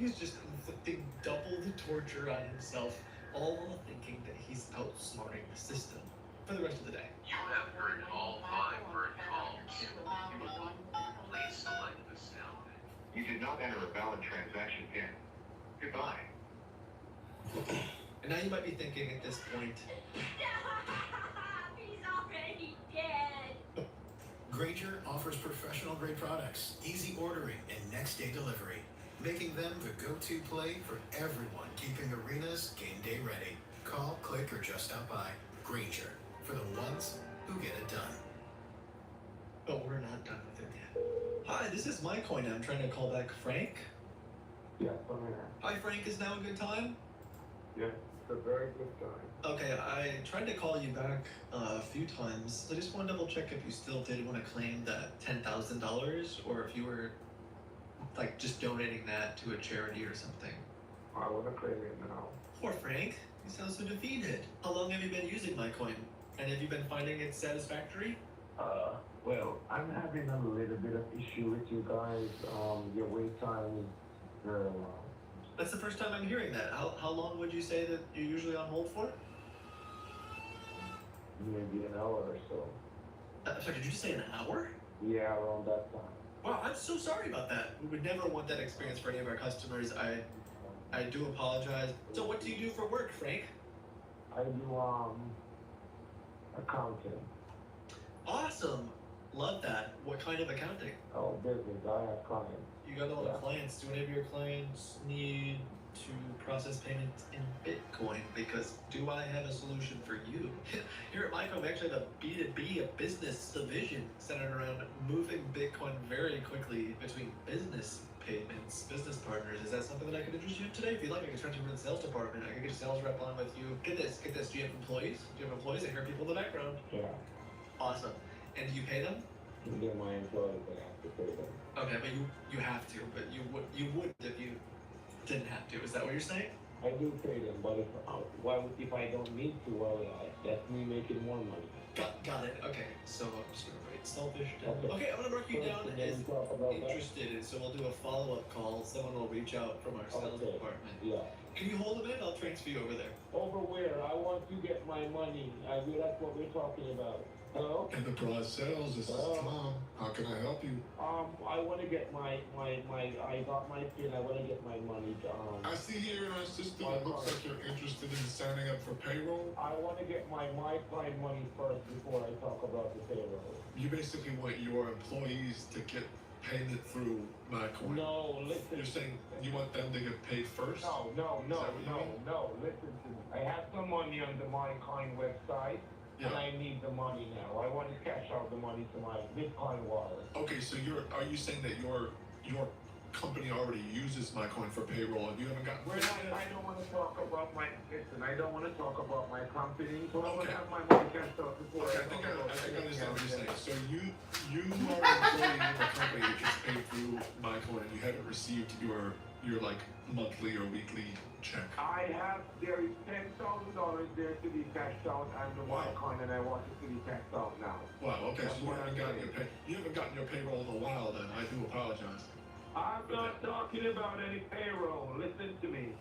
He's just inflicting double the torture on himself, all while thinking that he's outsmarting the system for the rest of the day. You have heard all 5 word calls. Please select the sound. You did not enter a valid transaction PIN. Goodbye. And now you might be thinking at this point, He's already dead. Grainger offers professional-grade products, easy ordering, and next-day delivery, making them the go-to play for everyone keeping arenas game day ready. Call, click, or just stop by. Grainger, for the ones who get it done. but we're not done with it yet. Hi, this is my coin. I'm trying to call back Frank. Yes, I'm here. Hi, Frank. Is now a good time? Yes, it's a very good time. Okay, I tried to call you back a few times. I just want to double check if you still did want to claim that $10,000 or if you were like just donating that to a charity or something. I want to claim it now. Poor Frank. You sound so defeated. How long have you been using my coin? And have you been finding it satisfactory? Well, I'm having a little bit of issue with you guys. Your wait time is very long. That's the first time I'm hearing that. How long would you say that you're usually on hold for? Maybe an hour or so. Sorry, did you just say an hour? Yeah, around that time. Wow, I'm so sorry about that. We would never want that experience for any of our customers. I do apologize. So what do you do for work, Frank? I do, accounting. Awesome. Love that. What kind of accounting? Oh, business. I have clients. You got a lot Yeah. of clients. Do any of your clients need to process payments in Bitcoin? Because do I have a solution for you? Here at Micro, we actually have a B2B, a business division centered around moving Bitcoin very quickly between business payments, business partners. Is that something that I could interest you in today? If you'd like, I can transfer you to the sales department. I can get a sales rep on with you. Get this. Do you have employees? Do you have employees? I hear people in the background. Yeah. Awesome. And do you pay them? They're my employees. I have to pay them. Okay, but you have to, but you would if you didn't have to. Is that what you're saying? I do pay them, but if I don't need to, well, that's me making more money. Got it. Okay, so I'm just gonna write selfish. Okay. Okay, I'm gonna mark you down First, as we talk about that. interested, and so we'll do a follow-up call. Someone will reach out from our sales Okay. department. Yeah. Can you hold them in? I'll transfer you over there. Over where? I want to get my money. That's what we're talking about. Hello? Enterprise Sales, this is Tom. How can I help you? I want to get I got my PIN. I want to get my money. I see here in our system, it looks like you're interested in signing up for payroll. I want to get my client money first before I talk about the payroll. You basically want your employees to get payment through MyCoin. No, listen. You're saying you want them to get paid first? No. Is that what you mean? Listen to me. I have some money on the MyCoin website. Yeah. And I need the money now. I want to cash out the money to my Bitcoin wallet. Okay, so are you saying that your company already uses MyCoin for payroll and you haven't gotten paid yet? I don't want to talk about my company. So I want Okay. to have my money cashed out before Okay, I think I understand what you're saying. So you are an employee in a company that gets paid through MyCoin and you haven't received your like monthly or weekly check. There is $10,000 there to be cashed out and the Wow. MyCoin, and I want it to be cashed out now. Wow, okay, That's so what I'm saying. you haven't gotten your payroll in a while then. I do apologize. I'm not talking about any payroll. Listen to me.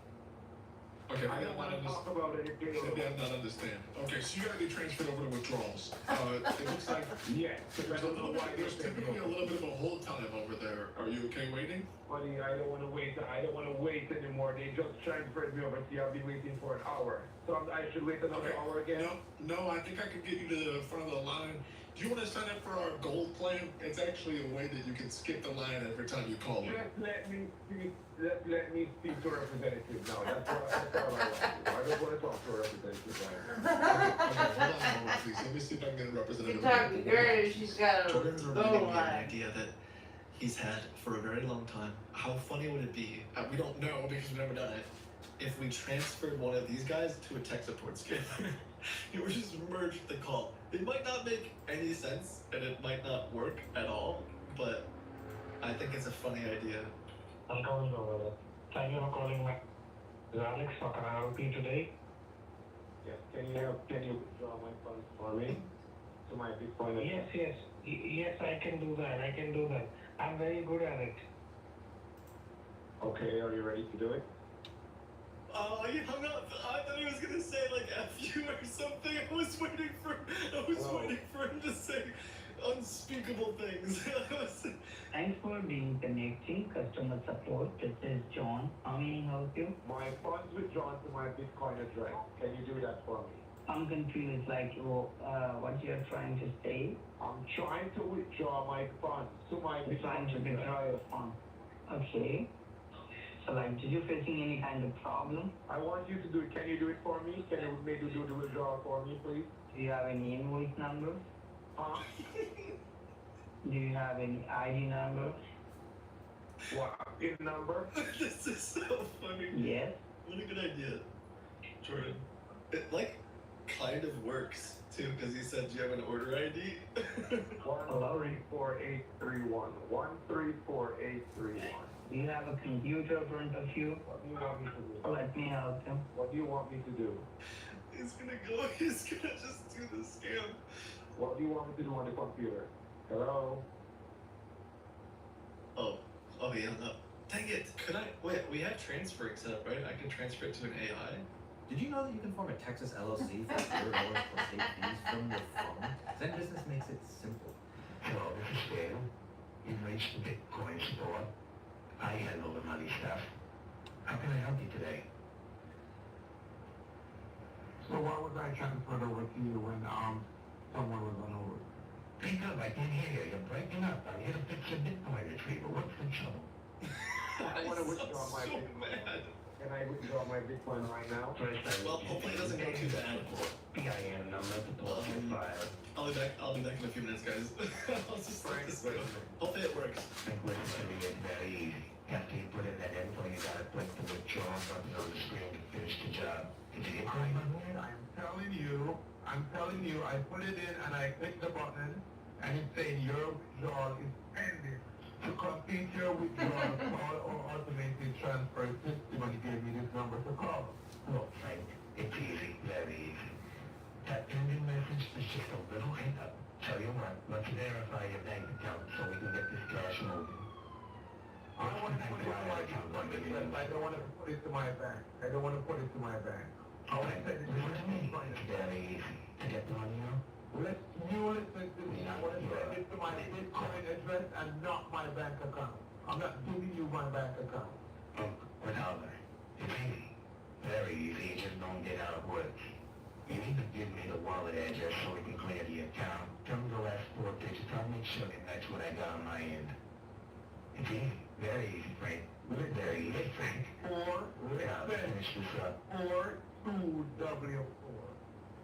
Okay, I don't want to talk about any payroll. maybe I'm not understand. Okay, so you gotta be transferred over to withdrawals. It looks like Yes. there's typically a little bit of a hold time over there. Are you okay waiting? Buddy, I don't want to wait. I don't want to wait anymore. They just transferred me over here. I'll be waiting for an hour. So I should wait another hour again? No, I think I could get you to the front of the line. Do you want to sign up for our gold plan? It's actually a way that you can skip the line every time you call in. Just let me speak to a representative now. That's all I want to do. I don't want to talk to a representative right now. Okay, hold on a moment, please. Let me see if I can get a representative. Kentucky girl, she's got a Jordan's gold reminding me of an line. idea that he's had for a very long time. How funny would it be? We don't know because we've never done it. If we transferred one of these guys to a tech support scanner, it would just merge the call. It might not make any sense and it might not work at all, but I think it's a funny idea. I'm calling over there. Thank you for calling me. This is Alex. How can I help you today? Yes, can you withdraw my funds for me? To my Bitcoin account? Yes, I can do that. I'm very good at it. Okay, are you ready to do it? Oh, he hung up. I thought he was gonna say like F you or something. I was waiting for him to say unspeakable things. Thanks for being connecting customer support. This is John. How may I help you? My funds withdrawn to my Bitcoin address. Can you do that for me? I'm confused, like what you're trying to say. I'm trying to withdraw my funds to my You're trying to Bitcoin address. withdraw your fund. Okay. So like, did you facing any kind of problem? I want you to do it. Can you do it for me? Can you maybe do the withdrawal for me, please? Do you have any invoice number? Huh? Do you have any ID number? What? In number? This is so funny. Yes. What a good idea, Jordan. It like kind of works too, because he said, "Do you have an order ID?" 134,831. 134,831. Do you have a computer in front of you? What do you want me to do? Let me help you. What do you want me to do? He's gonna go. He's gonna just do the scam. What do you want me to do on the computer? Hello? Oh, he hung up. Dang it! Could I wait? We have transferring set up, right? I can transfer it to an AI. Did you know that you can form a Texas LLC for $0 plus state fees from your phone? Zen Business makes it simple. Hello, this is Dale. You've reached the Bitcoin store. I handle the money stuff. How can I help you today? So why was I transferred over to you when someone was on over? Speak up, I can't hear you. You're breaking up. I'm here to fix your Bitcoin retriever. What's the trouble? I want to withdraw my so Bitcoin. mad. Can I withdraw my Bitcoin right now? Well, hopefully it doesn't go too bad. PIN number to pull up your file. I'll be back in a few minutes, guys. I'll just let this go. Hopefully it works. Listen to me, it's very easy. After you put in that info, you gotta click the withdraw button on the screen to finish the job. Did you get that, my man? I'm telling you, I put it in and I clicked the button and it's saying your withdrawal is pending. To complete your withdrawal, call or automated transfer system, and he gave me this number to call. Look, Frank, it's easy, very easy. That pending message is just a little hiccup. Tell you what, let's verify your bank account so we can get this cash moving. I don't want to put it to my account. I don't want to put it to my bank. I don't want to put it to my bank. Oh, what do you mean? It's very easy. To get the money out? Listen to me. I want to send it to my Bitcoin address and not my bank account. I'm not giving you my bank account. Oh, without that. It's easy. Very easy. You just don't get how it works. You need to give me the wallet address so we can clear the account. Tell me the last 4 digits. I'll make sure they match what I got on my end. It's easy. Very easy, Frank. Very easy, Frank. I'll finish this up. 42W4.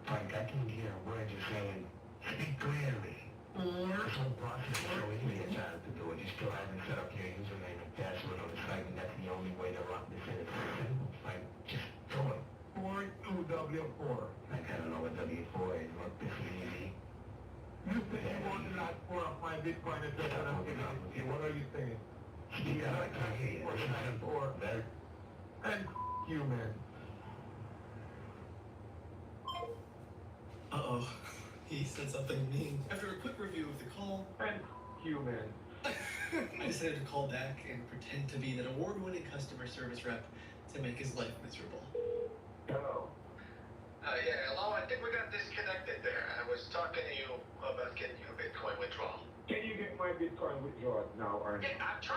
Frank, I can hear a word you're saying. Speak clearly. This whole process is so easy at times to do it. You still haven't set up your username and password on the site, and that's the only way to lock this in. It's simple, Frank. Just do it. 42W4. Frank, I don't know what W4 is. Look, this is easy. You said you wanted that for my Bitcoin address and I'm giving it to you. What are you saying? Speak up, I can't hear you. It's simple. Very And you, man. Uh-oh. He said something mean. After a quick review of the call, And you, man. I decided to call back and pretend to be that award-winning customer service rep to make his life miserable. Hello. Yeah, hello. I think we got disconnected there. I was talking to you about getting you a Bitcoin withdrawal. Can you get my Bitcoin withdrawal now, Ernie? Yeah, I was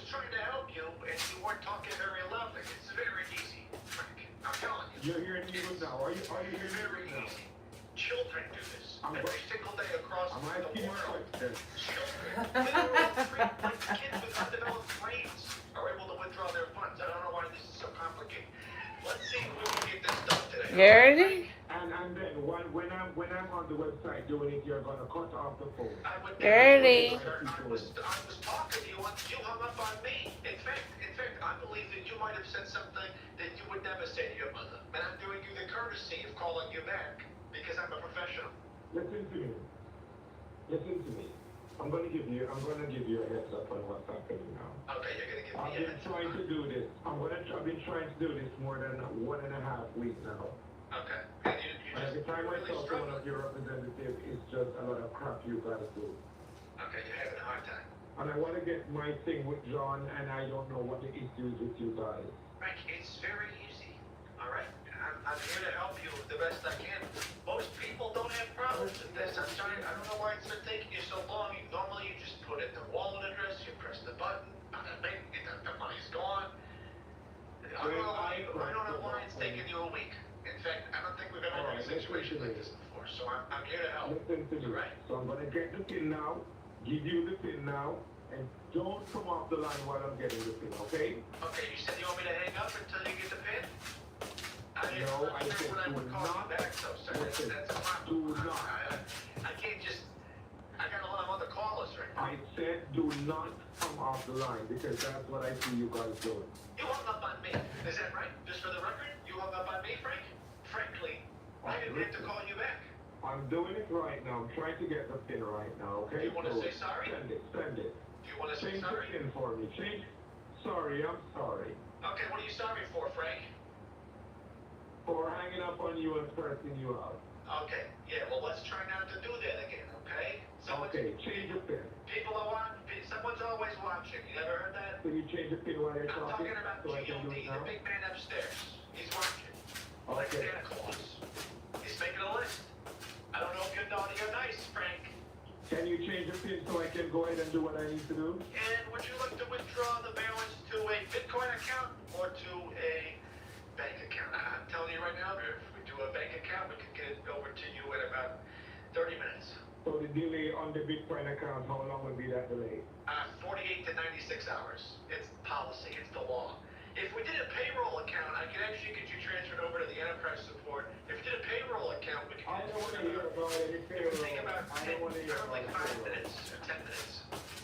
trying to help you, and you weren't talking very loudly. It's very easy, Frank. I'm telling you. You're hearing me good now. Are you hearing me Very good now? easy. Children do this I'm every go- single day across I'm the asking you a world. question. Children, literally, like kids with undeveloped brains are able to withdraw their funds. I don't know why this is so complicated. Let's see if we can get this done today. Garrity? And then when I'm on the website doing it, you're gonna cut off the phone. I would Gertie. I was talking to you and you hung up on me. In fact, I believe that you might have said something that you would never say to your mother. And I'm doing you the courtesy of calling you back because I'm a professional. Listen to me. I'm gonna give you a heads up on what's happening now. Okay, you're gonna give I've me a been heads up. trying to do this. I've been trying to do this more than 1.5 weeks now. Okay. And you And every time I really talk to one struggling. of your representatives, it's just a lot of crap you gotta do. Okay, you're having a hard time. and I want to get my thing withdrawn, and I don't know what the issue is with you guys. Frank, it's very easy. All right, I'm here to help you the best I can. Most people don't have problems with this. I'm sorry, I don't know why it's been taking you so long. Normally, you just put in the wallet address, you press the button, the money's gone. I don't know why it's taking you a week. In fact, I don't think we've ever had a situation like this before. So I'm here to help. Listen to me. Right. So I'm gonna get the pin now, give you the pin now, and don't come off the line while I'm getting the pin, okay? Okay, you said you want me to hang up until you get the pin? No, I said when I do would call not. you back, though, sir. Listen, That's a problem. do not. I can't just. I got a lot of other callers right now. I said do not come off the line because that's what I see you guys doing. You hung up on me. Is that right? Just for the record, you hung up on me, Frank? Frankly, I didn't have to call you back. I'm doing it right now. I'm trying to get the pin right now, okay? You want to So say sorry? Send it, send it. Do you want to say Change sorry? the pin for me. Change. Sorry, I'm sorry. Okay, what are you sorry for, Frank? For hanging up on you and cursing you out. Okay, yeah, well, let's try not to do that again, okay? Okay, change the pin. People are watching. Someone's always watching. You ever heard that? Can you change the pin while you're I'm talking? talking about So I can do G.O.D., it now? the big man upstairs. He's watching. Like Okay. Santa Claus. He's making a list. I don't know if you're naughty or nice, Frank. Can you change the pin so I can go ahead and do what I need to do? And would you like to withdraw the balance to a Bitcoin account or to a bank account? I'm telling you right now, if we do a bank account, we can get it over to you in about 30 minutes. So the delay on the Bitcoin account, how long will be that delay? 48 to 96 hours. It's policy. It's the law. If we did a payroll account, I could actually get you transferred over to the enterprise support. If we did a payroll account, we could. I don't want to hear about any payroll. Think about I don't want to hear about like a 5 payroll. minutes or 10 minutes.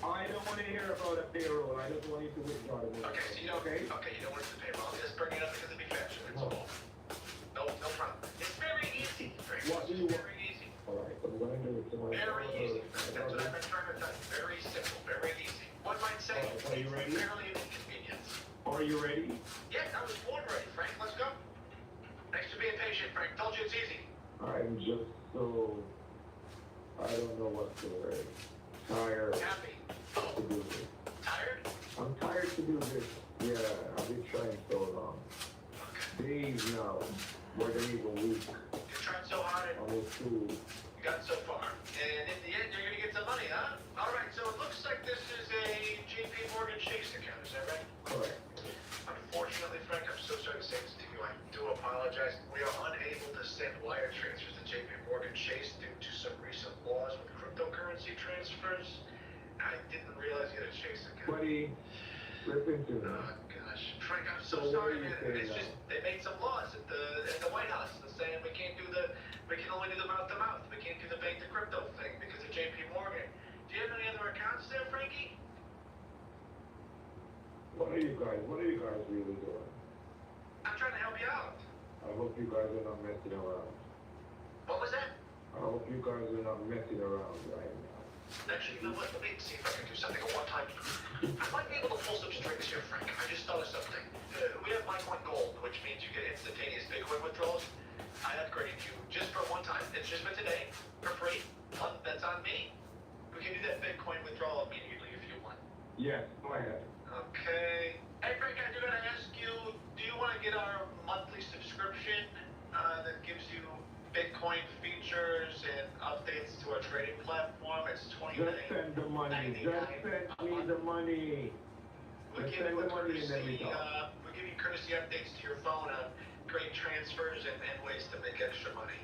I don't want to hear about a payroll. I just want you to withdraw the money. Okay, so you don't. Okay, you don't want to do payroll. I'm just bringing it up because it'd be faster. That's all. No problem. It's very easy. What do you want? Very easy. All right, so I'm going to do it tomorrow. Very easy. That's what I've been trying to tell you. Very simple. Very easy. One might say All right, are you ready? it's fairly an inconvenience. Are you ready? Yes, I was born ready, Frank. Let's go. Thanks for being patient, Frank. Told you it's easy. I'm just so, I don't know what to say. Tired Happy. to do this. Tired? I'm tired to do this. Yeah, I've been trying so long. Days now, more than even weeks. You tried so hard and Almost 2 weeks. you got so far. And in the end, you're going to get some money, huh? All right, so it looks like this is a JP Morgan Chase account. Is that right? Correct. Unfortunately, Frank, I'm so sorry to say this to you. I do apologize. We are unable to send wire transfers to JP Morgan Chase due to some recent laws with cryptocurrency transfers. I didn't realize you had a Chase account. Buddy, listen to me. Oh gosh, Frank, I'm so So what sorry, are you man. saying It's now? just they made some laws at the White House saying we can't do we can only do the mouth to mouth. We can't do the bank to crypto thing because of JP Morgan. Do you have any other accounts there, Frankie? What are you guys really doing? I'm trying to help you out. I hope you guys are not messing around. What was that? I hope you guys are not messing around right now. Actually, you know what? Let me see if I can do something at one time. I might be able to pull some strings here, Frank. I just thought of something. We have Bitcoin Gold, which means you get instantaneous Bitcoin withdrawals. I upgraded you just for one time. It's just for today, for free. That's on me. We can do that Bitcoin withdrawal immediately if you want. Yes, go ahead. Okay. Hey, Frank, I do gotta ask you, do you want to get our monthly subscription that gives you Bitcoin features and updates to our trading platform? It's Just send the money. Just send me the money. We Just give send you the money and then we courtesy, talk. we give you courtesy updates to your phone on great transfers and ways to make extra money.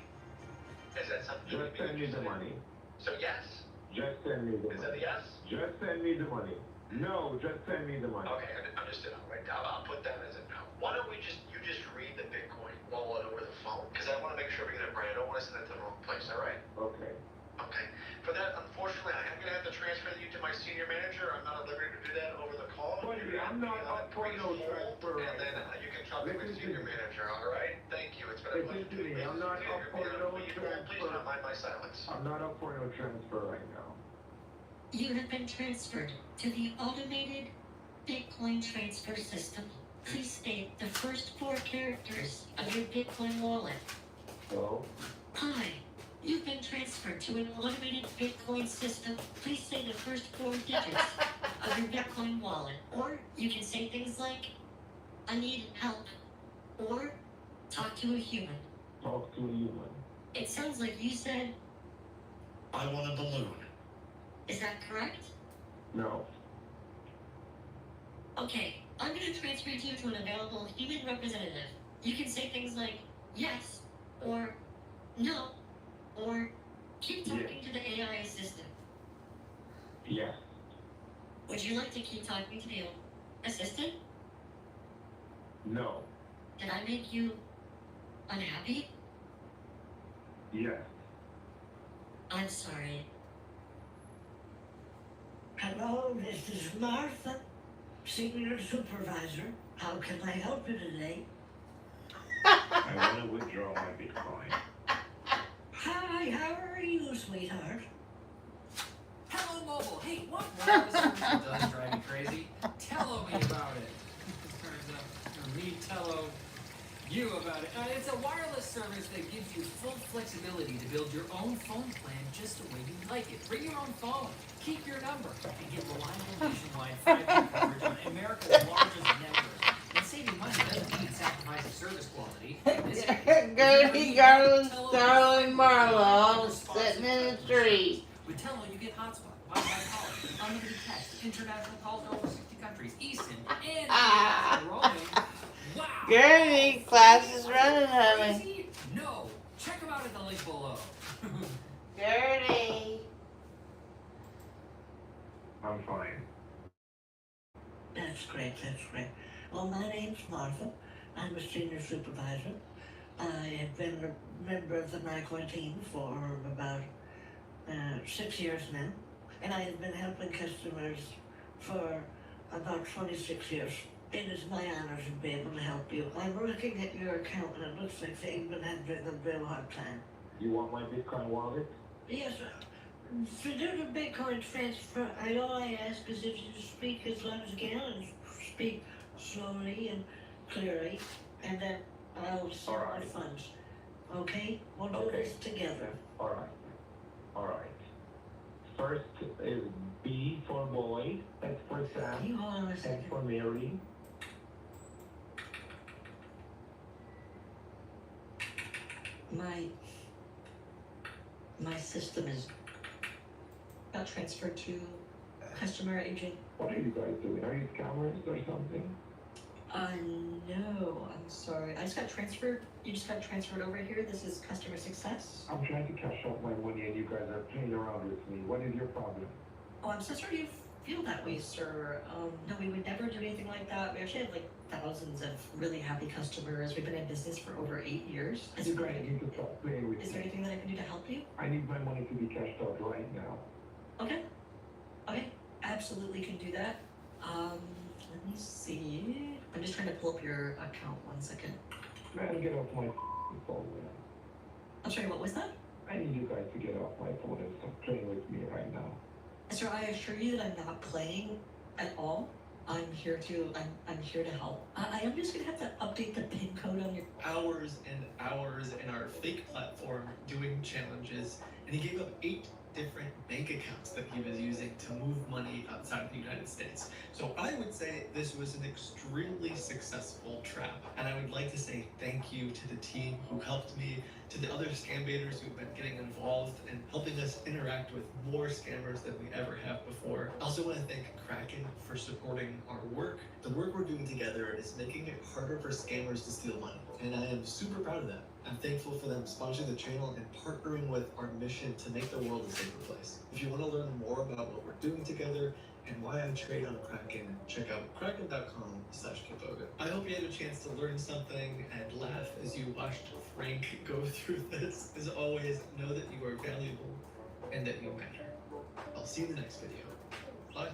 Is that something you Just would be send me the interested in? money. So yes? Just send me the Is that a money. yes? Just send me the money. No, just send me the money. Okay, understood. All right, I'll put that as a no. Why don't you just read the Bitcoin wallet over the phone? Because I want to make sure we get it right. I don't want to send it to the wrong place, all right? Okay. Okay. For that, unfortunately, I am going to have to transfer you to my senior manager. I'm not at liberty to do that over the call. Buddy, I'm not up for no transfer And right then now. you can talk to my Listen to senior me. manager, all right? Thank you. It's been a Listen pleasure. to me. I'm not up for no Please transfer. don't mind my silence. I'm not up for no transfer right now. You have been transferred to the automated Bitcoin transfer system. Please state the first 4 characters of your Bitcoin wallet. Hello? Hi, You've been transferred to an automated Bitcoin system. Please say the first 4 digits of your Bitcoin wallet. Or you can say things like, I need help. Or talk to a human. Talk to a human. It sounds like you said, I want a balloon. is that correct? No. Okay, I'm going to transfer you to an available human representative. You can say things like, yes, or no, or keep talking to the AI assistant. Yes. Would you like to keep talking to the assistant? No. Did I make you unhappy? Yes. I'm sorry. Hello, this is Martha, Senior Supervisor. How can I help you today? I want to withdraw my Bitcoin. Hi, how are you, sweetheart? Hello, mobile. Hey, what wireless service does drive you crazy? Tell me about it. Or me tell you about it. It's a wireless service that gives you full flexibility to build your own phone plan just the way you like it. Bring your own phone, keep your number, and get reliable nationwide 5G coverage on America's largest network. And saving money doesn't mean sacrificing service quality. Gertie, Garland, Starling, Marla, all sitting in a tree. With Tello, you get hotspot, Wi-Fi calls, unlimited text, international calls to over 60 countries, eSIM, and roaming. Wow! Gertie, class is running, honey. Crazy? No. Check them out at the link below. Gertie. I'm fine. That's great, that's great. Well, my name's Martha. I'm a Senior Supervisor. I have been a member of the NICOR team for about 6 years now. And I have been helping customers for about 26 years. It is my honor to be able to help you. I'm looking at your account and it looks like they've been having a real hard time. You want my Bitcoin wallet? Yes, to do the Bitcoin transfer, all I ask is if you speak as loud as you can and speak slowly and clearly, and then I'll send the funds. Okay? We'll do this together. Alright. Alright. First is B for boy, S for Sam, You hold on a M second. for Mary. My system is got transferred to customer agent. What are you guys doing? Are you scammers or something? No, I'm sorry. I just got transferred. You just got transferred over here. This is customer success. I'm trying to cash out my money and you guys are playing around with me. What is your problem? Oh, I'm so sorry you feel that way, sir. No, we would never do anything like that. We actually have like thousands of really happy customers. We've been in business for over 8 years. You guys need to stop playing with Is there me. anything that I can do to help you? I need my money to be cashed out right now. Okay. Okay. Absolutely can do that. Let me see. I'm just trying to pull up your account. 1 second. Man, get off my phone, man. I'm sorry, what was that? I need you guys to get off my phone and stop playing with me right now. Sir, I assure you that I'm not playing at all. I'm here to help. I am just gonna have to update the PIN code on your. Hours and hours in our fake platform doing challenges, and he gave up 8 different bank accounts that he was using to move money outside of the United States. So I would say this was an extremely successful trap, and I would like to say thank you to the team who helped me, to the other scam baiters who've been getting involved and helping us interact with more scammers than we ever have before. I also want to thank Kraken for supporting our work. The work we're doing together is making it harder for scammers to steal money, and I am super proud of that. I'm thankful for them sponsoring the channel and partnering with our mission to make the world a safer place. If you want to learn more about what we're doing together and why I trade on Kraken, check out kraken.com/Kiboga. I hope you had a chance to learn something and laugh as you watched Frank go through this. As always, know that you are valuable and that you matter. I'll see you in the next video. Bye.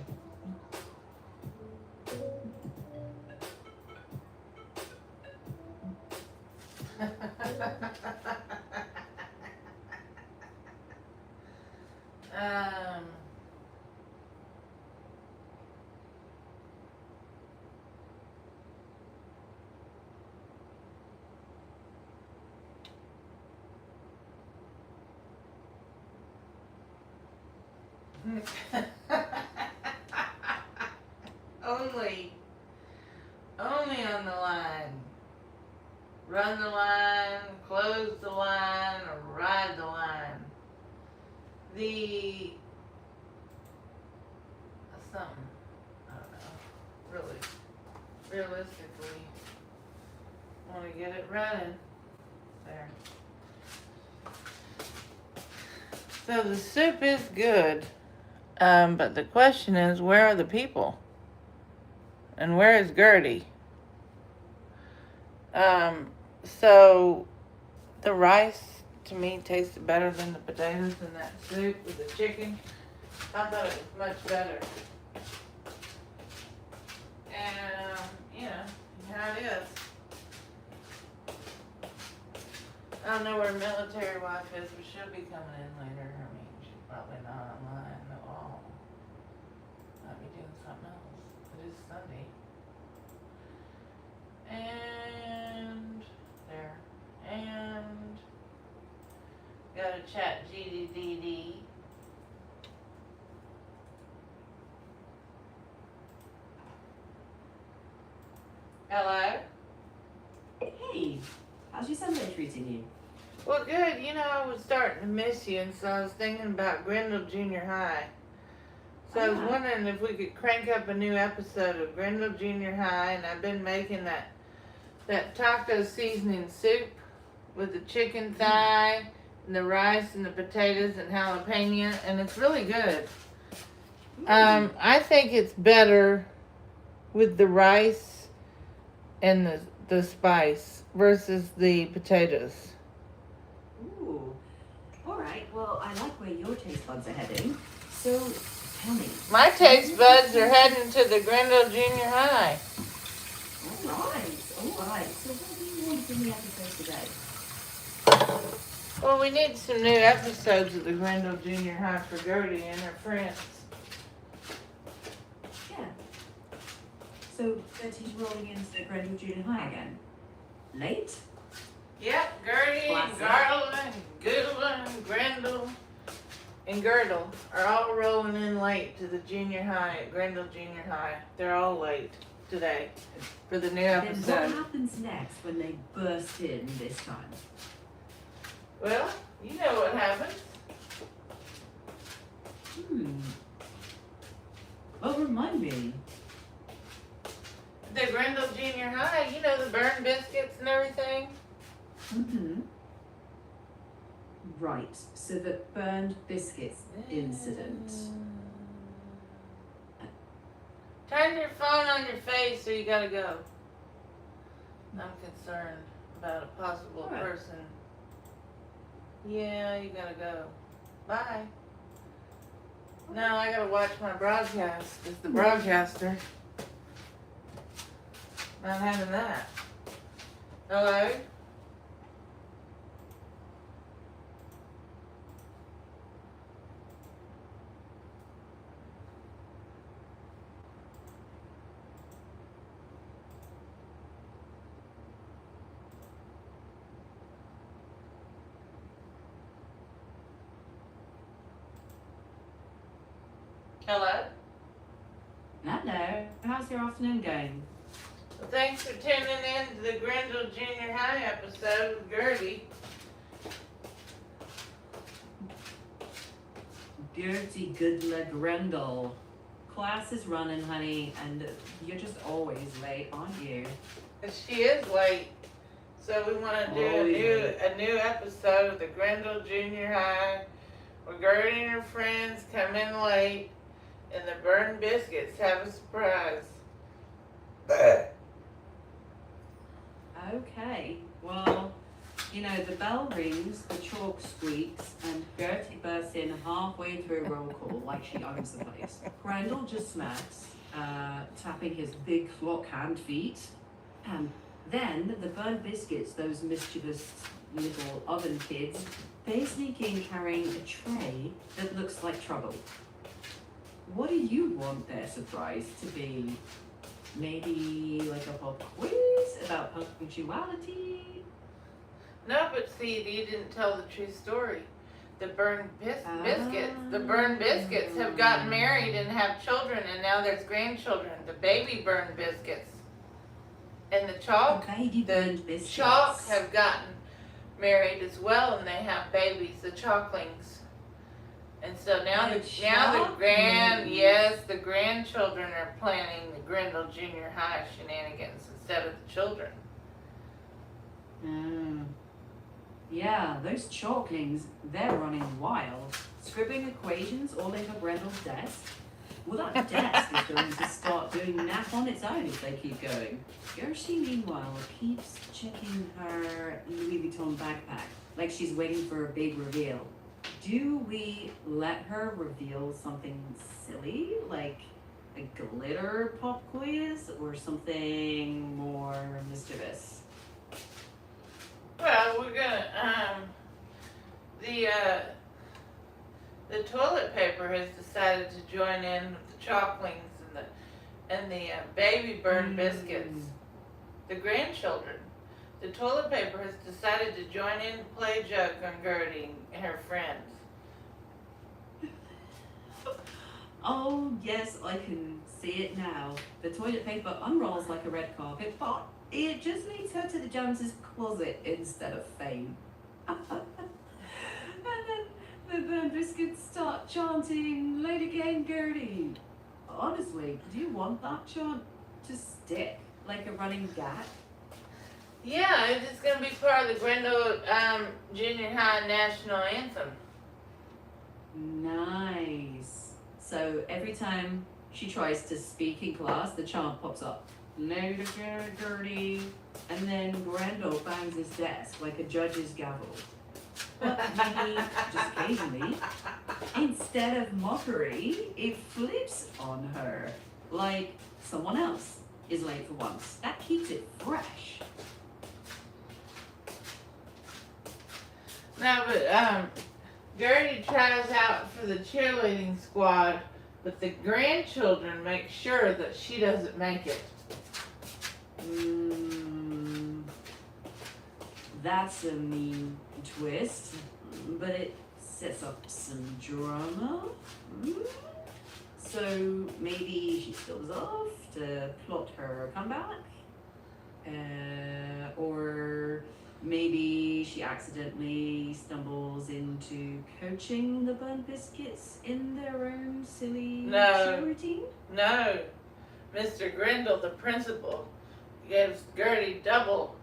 Only on the line. Run the line, close the line, or ride the line. Something, I don't know, really, realistically, want to get it running. There. So the soup is good, but the question is, where are the people? And where is Gertie? So the rice to me tasted better than the potatoes in that soup with the chicken. I thought it was much better. And, you know how it is. I don't know where military wife is, but she'll be coming in later. I mean, she's probably not online at all. Might be doing something else. It is Sunday. And there. And got a chat GDDD. Hello? Hey, how's your Sunday treating you? Well, good. You know, I was starting to miss you, and so I was thinking about Grindle Junior High. So I was wondering if we could crank up a new episode of Grindle Junior High, and I've been making that taco seasoning soup with the chicken thigh and the rice and the potatoes and jalapeno, and it's really good. I think it's better with the rice and the spice versus the potatoes. Ooh. Alright, well, I like where your taste buds are heading. So, tell me. My taste buds are heading to the Grindle Junior High. Alright. So what do you want from the episode today? Well, we need some new episodes of the Grindle Junior High for Gertie and her friends. Yeah. So, Gertie's rolling into the Grindle Junior High again. Late? Yep, Gertie, Classic. Garland, Goodland, Grindle, and Girdle are all rolling in late to the junior high at Grindle Junior High. They're all late today for the new Then what episode. happens next when they burst in this time? Well, you know what happens. Well, remind me. The Grindle Junior High, you know, the burned biscuits and everything. Right, so the burned biscuits incident. Turn your phone on your face or you gotta go. I'm concerned about a possible person. Yeah, you gotta go. Bye. No, I gotta watch my broadcast as the broadcaster. Not having that. Hello? Hello? Hello, how's your afternoon going? Well, thanks for tuning in to the Grindle Junior High episode with Gertie. Gertie Goodleg Grendel. Class is running, honey, and you're just always late, aren't you? She is late. So we want to do Always a new episode of the Grindle Junior High where Gertie and her friends come in late and the burned biscuits have a surprise. Okay, well, you know, the bell rings, the chalk squeaks, and Gertie bursts in halfway through roll call like she owns the place. Grendel just smacks, tapping his big clock hand feet, and then the burnt biscuits, those mischievous little oven kids, they sneak in carrying a tray that looks like trouble. What do you want their surprise to be? Maybe like a pop quiz about punctuality? No, but see, you didn't tell the true story. The Burn Biscuits. The Burn Biscuits have gotten married and have children, and now there's grandchildren. The baby Burn Biscuits. And the Chalk, the Chalk have gotten married as well, and they have babies, the Chalklings. And so now the grandchildren are planning the Grindle Junior High shenanigans instead of the children. Yeah, those Chalklings, they're running wild. Scribbling equations all over Grendel's desk. Well, that desk is going to start doing nap on its own if they keep going. Gertie, meanwhile, keeps checking her Louis Vuitton backpack, like she's waiting for a big reveal. Do we let her reveal something silly, like a glitter pop quiz, or something more mischievous? Well, we're gonna, the toilet paper has decided to join in with the Chalklings and the baby Burn Biscuits, the grandchildren. The toilet paper has decided to join in to play a joke on Gertie and her friends. Oh, yes, I can see it now. The toilet paper unrolls like a red carpet, but it just leads her to the Joneses' closet instead of fame. And then the Burn Biscuits start chanting, "Late again, Gertie." Honestly, do you want that chant to stick like a running gag? Yeah, it's gonna be part of the Grindle Junior High National Anthem. Nice. So every time she tries to speak in class, the chant pops up. Late again, Gertie. And then Grendel bangs his desk like a judge's gavel. But maybe, just occasionally, instead of mockery, it flips on her. Like someone else is late for once. That keeps it fresh. No, but Gertie tries out for the cheerleading squad, but the grandchildren make sure that she doesn't make it. That's a mean twist, but it sets up some drama. So maybe she spills off to plot her comeback, or maybe she accidentally stumbles into coaching the Burn Biscuits in their own silly cheer routine. No, Mr. Grindle, the principal, gives Gertie double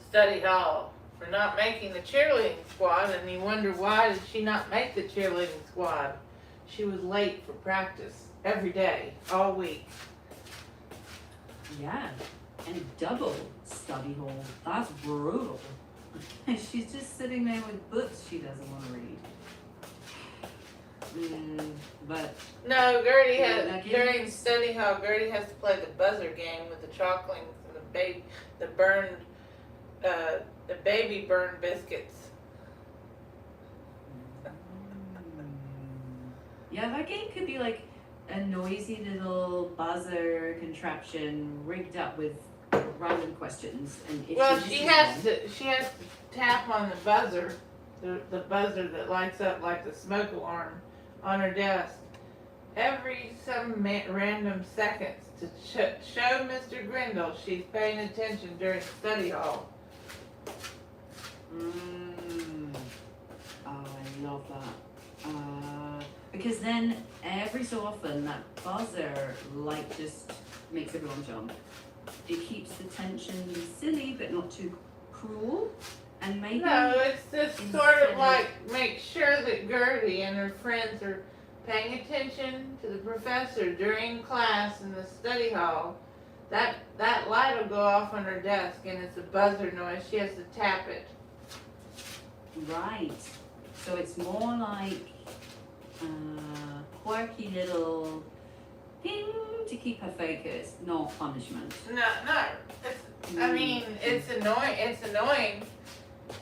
study hall for not making the cheerleading squad, and you wonder why did she not make the cheerleading squad? She was late for practice every day, all week. Yeah, and double study hall. That's brutal. She's just sitting there with books she doesn't want to read. But no, Gertie has during study hall. Gertie has to play the buzzer game with the Chalklings and the baby Burn Biscuits. Yeah, that game could be like a noisy little buzzer contraption rigged up with random questions. And if she has to tap on the buzzer, the buzzer that lights up like the smoke alarm on her desk every random seconds to show Mr. Grindle she's paying attention during study hall. I love that. Because then every so often that buzzer light just makes everyone jump. It keeps the tension silly but not too cruel. And maybe it's just sort of like make sure that Gertie and her friends are paying attention to the professor during class in the study hall. That light will go off on her desk and it's a buzzer noise. She has to tap it. Right. So it's more like quirky little ping to keep her focused, not punishment. No. I mean, it's annoying. It's annoying,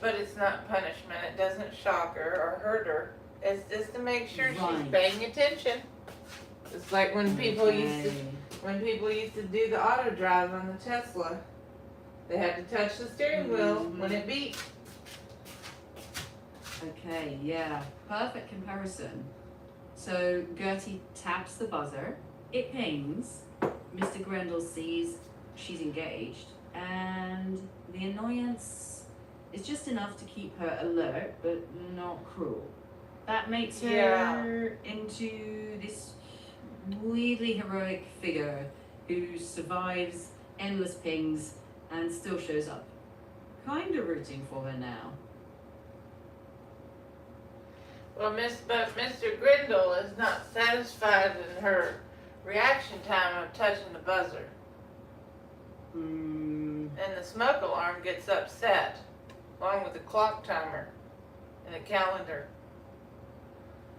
but it's not punishment. It doesn't shock her or hurt her. It's just to make sure she's paying attention. It's like when people used to do the auto drive on the Tesla. They had to touch the steering wheel when it beeped. Okay, yeah, perfect comparison. So Gertie taps the buzzer, it pings, Mr. Grendel sees she's engaged, and the annoyance is just enough to keep her alert, but not cruel. That makes her into this weirdly heroic figure who survives endless pings and still shows up. Kinda rooting for her now. Well, but Mr. Grindle is not satisfied in her reaction time of touching the buzzer. And the smoke alarm gets upset, along with the clock timer and the calendar.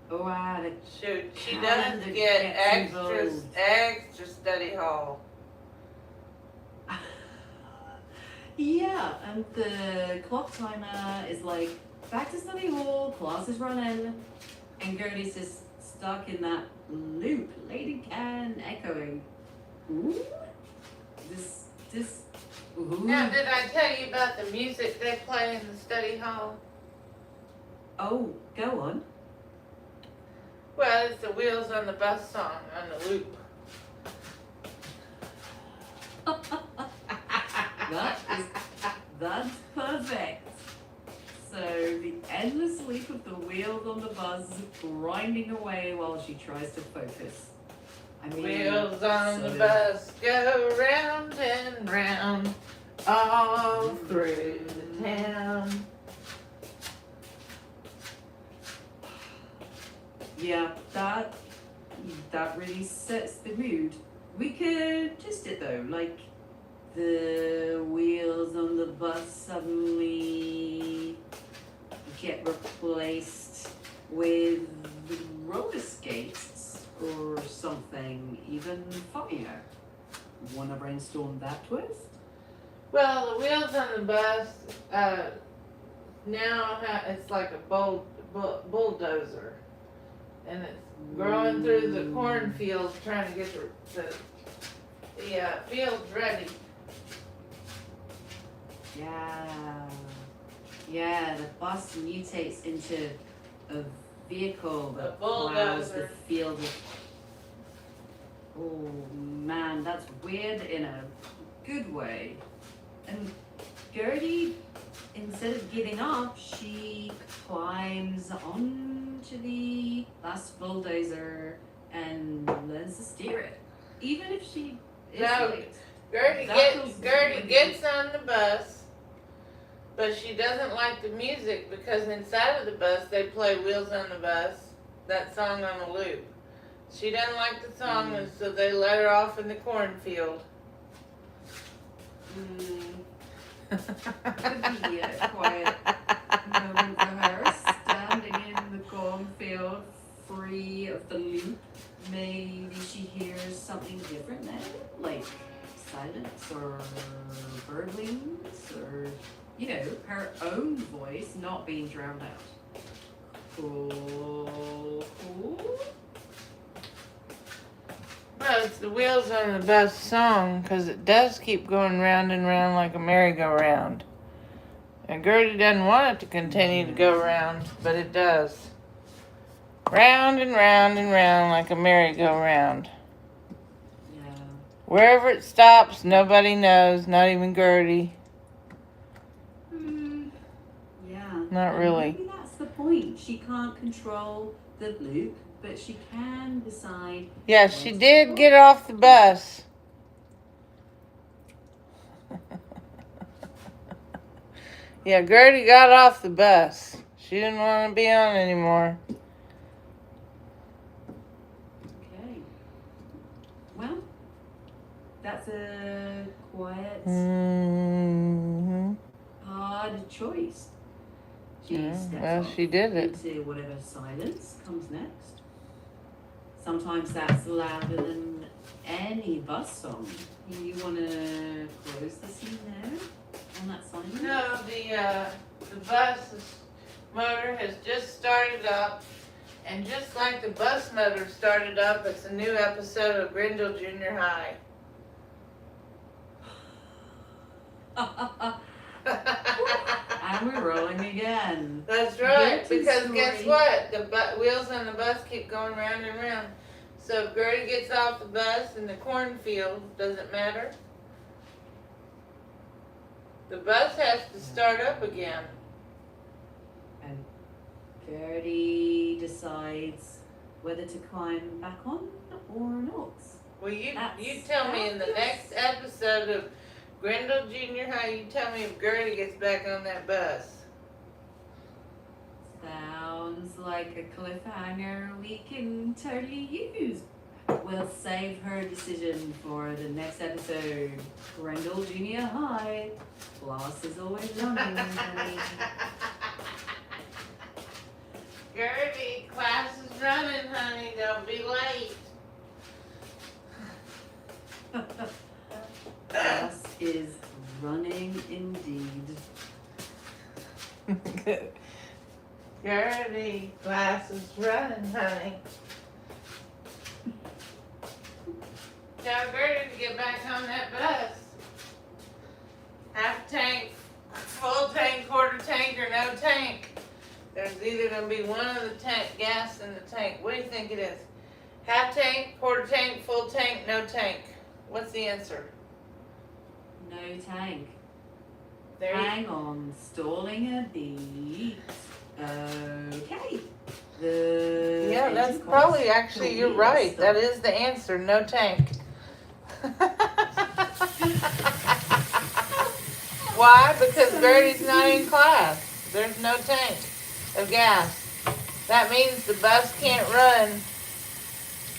Oh, wow, the She calendar does get gets involved. extra study hall. Yeah, and the clock timer is like, back to study hall, class is running, and Gertie's just stuck in that loop, Lady Can echoing. Ooh, ooh. Now, did I tell you about the music they play in the study hall? Oh, go on. Well, it's the Wheels on the Bus song on the loop. That's perfect. So the endless loop of the wheels on the bus grinding away while she tries to focus. I mean, Wheels on so the bus go round and round all through the town. Yeah, that really sets the mood. We could twist it though, like the wheels on the bus suddenly get replaced with roller skates or something even funnier. Wanna brainstorm that twist? Well, the Wheels on the Bus now it's like a bulldozer, and it's growing through the cornfields trying to get the fields ready. Yeah, the bus mutates into a vehicle that A plows the bulldozer. field of... Oh man, that's weird in a good way. And Gertie, instead of giving up, she climbs onto the bus bulldozer and learns to steer it. Even if she is No, late. Gertie That gets on the bus, but she doesn't like the music because inside of the bus they play Wheels on the Bus, that song on a loop. She doesn't like the song, and so they let her off in the cornfield. Could be a quiet moment for her, standing in the cornfield, free of the loop. Maybe she hears something different there, like silence or birdlings, or, you know, her own voice not being drowned out. Cool. Well, it's the Wheels on the Bus song because it does keep going round and round like a merry-go-round. And Gertie doesn't want it to continue to go round, but it does. Round and round and round like a merry-go-round. Yeah. Wherever it stops, nobody knows, not even Gertie. Yeah. Not And really. Maybe that's the point. She can't control the loop, but she can decide. Yeah, she did get off the bus. Yeah, Gertie got off the bus. She didn't want to be on anymore. Okay. Well, that's a quiet, hard choice. She steps Well, off she did it. into whatever silence comes next. Sometimes that's louder than any bus song. You want to close the scene there on that silence? No, the bus motor has just started up, and just like the bus motor started up, it's a new episode of Grindle Junior High. And we're rolling again. That's right. to the because story. guess what? The wheels on the bus keep going round and round. So if Gertie gets off the bus in the cornfield, does it matter? The bus has to start up again. And Gertie decides whether to climb back on or not. Well, you That's tell me in the fabulous. next episode of Grendel Junior High, you tell me if Gertie gets back on that bus. Sounds like a cliffhanger we can totally use. We'll save her decision for the next episode. Grendel Junior High. Class is always running. honey. Gertie, class is running, honey. Don't be late. Class is running indeed. Gertie, class is running, honey. Tell Gertie to get back on that bus. Half tank, full tank, quarter tank, or no tank. There's either gonna be one of the tank, gas in the tank. What do you think it is? Half tank, quarter tank, full tank, no tank. What's the answer? No tank. There you Hang on, stalling a beat. Okay. The Yeah, that's engine probably cost actually, to you're wheel right. stop. That is the answer, no tank. Why? Because Gertie's not in class. There's no tank of gas. That means the bus can't run.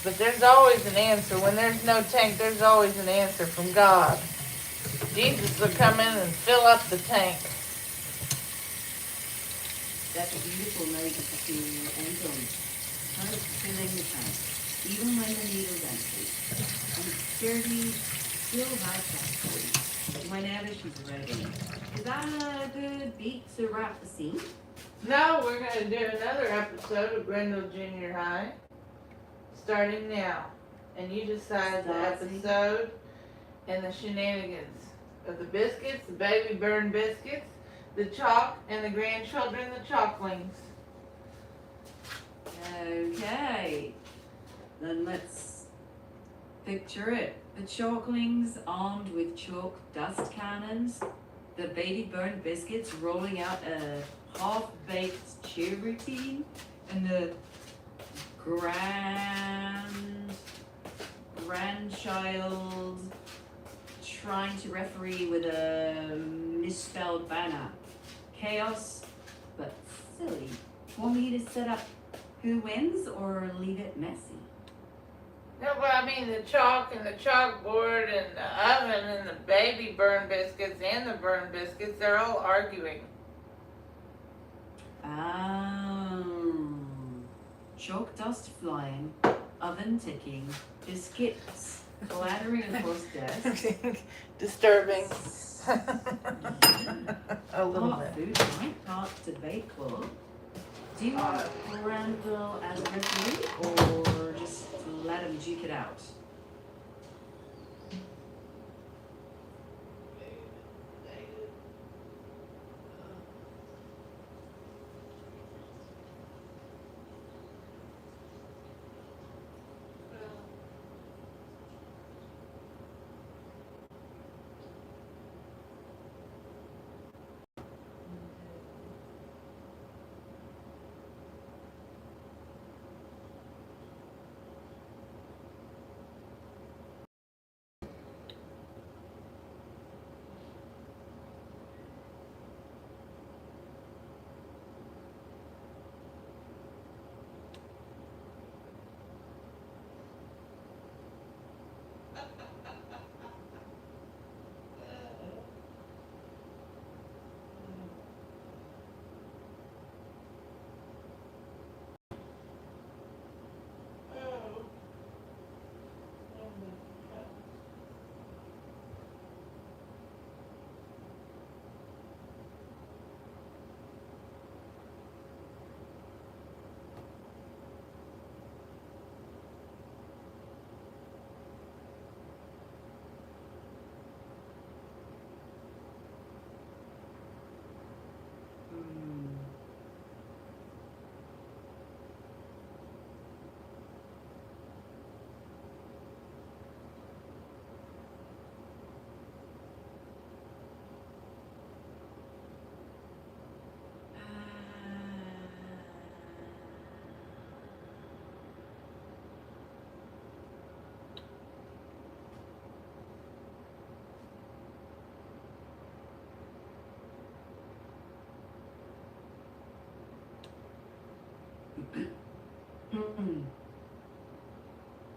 But there's always an answer. When there's no tank, there's always an answer from God. Jesus will come in and fill up the tank. That's a beautiful note to end on. Her filling the tank, even when the needle's empty. And Gertie still has that voice whenever she's ready. Is that a good beat to wrap the scene? No, we're going to do another episode of Grendel Junior High. Starting now. And you decide the episode and the shenanigans of the biscuits, the baby burned biscuits, the chalk, and the grandchildren, the chalklings. Okay. Then let's picture it. The chalklings armed with chalk dust cannons, the baby burned biscuits rolling out a half-baked cheer routine, and the grandchild trying to referee with a misspelled banner. Chaos, but silly. Want me to set up who wins or leave it messy? No, but I mean the chalk and the chalkboard and the oven and the baby burned biscuits and the burned biscuits, they're all arguing. Chalk dust flying, oven ticking, biscuits clattering across desk. Disturbing. A little Hot bit. food night, hot debate club. Do you want Randall as a referee or just let him duke it out?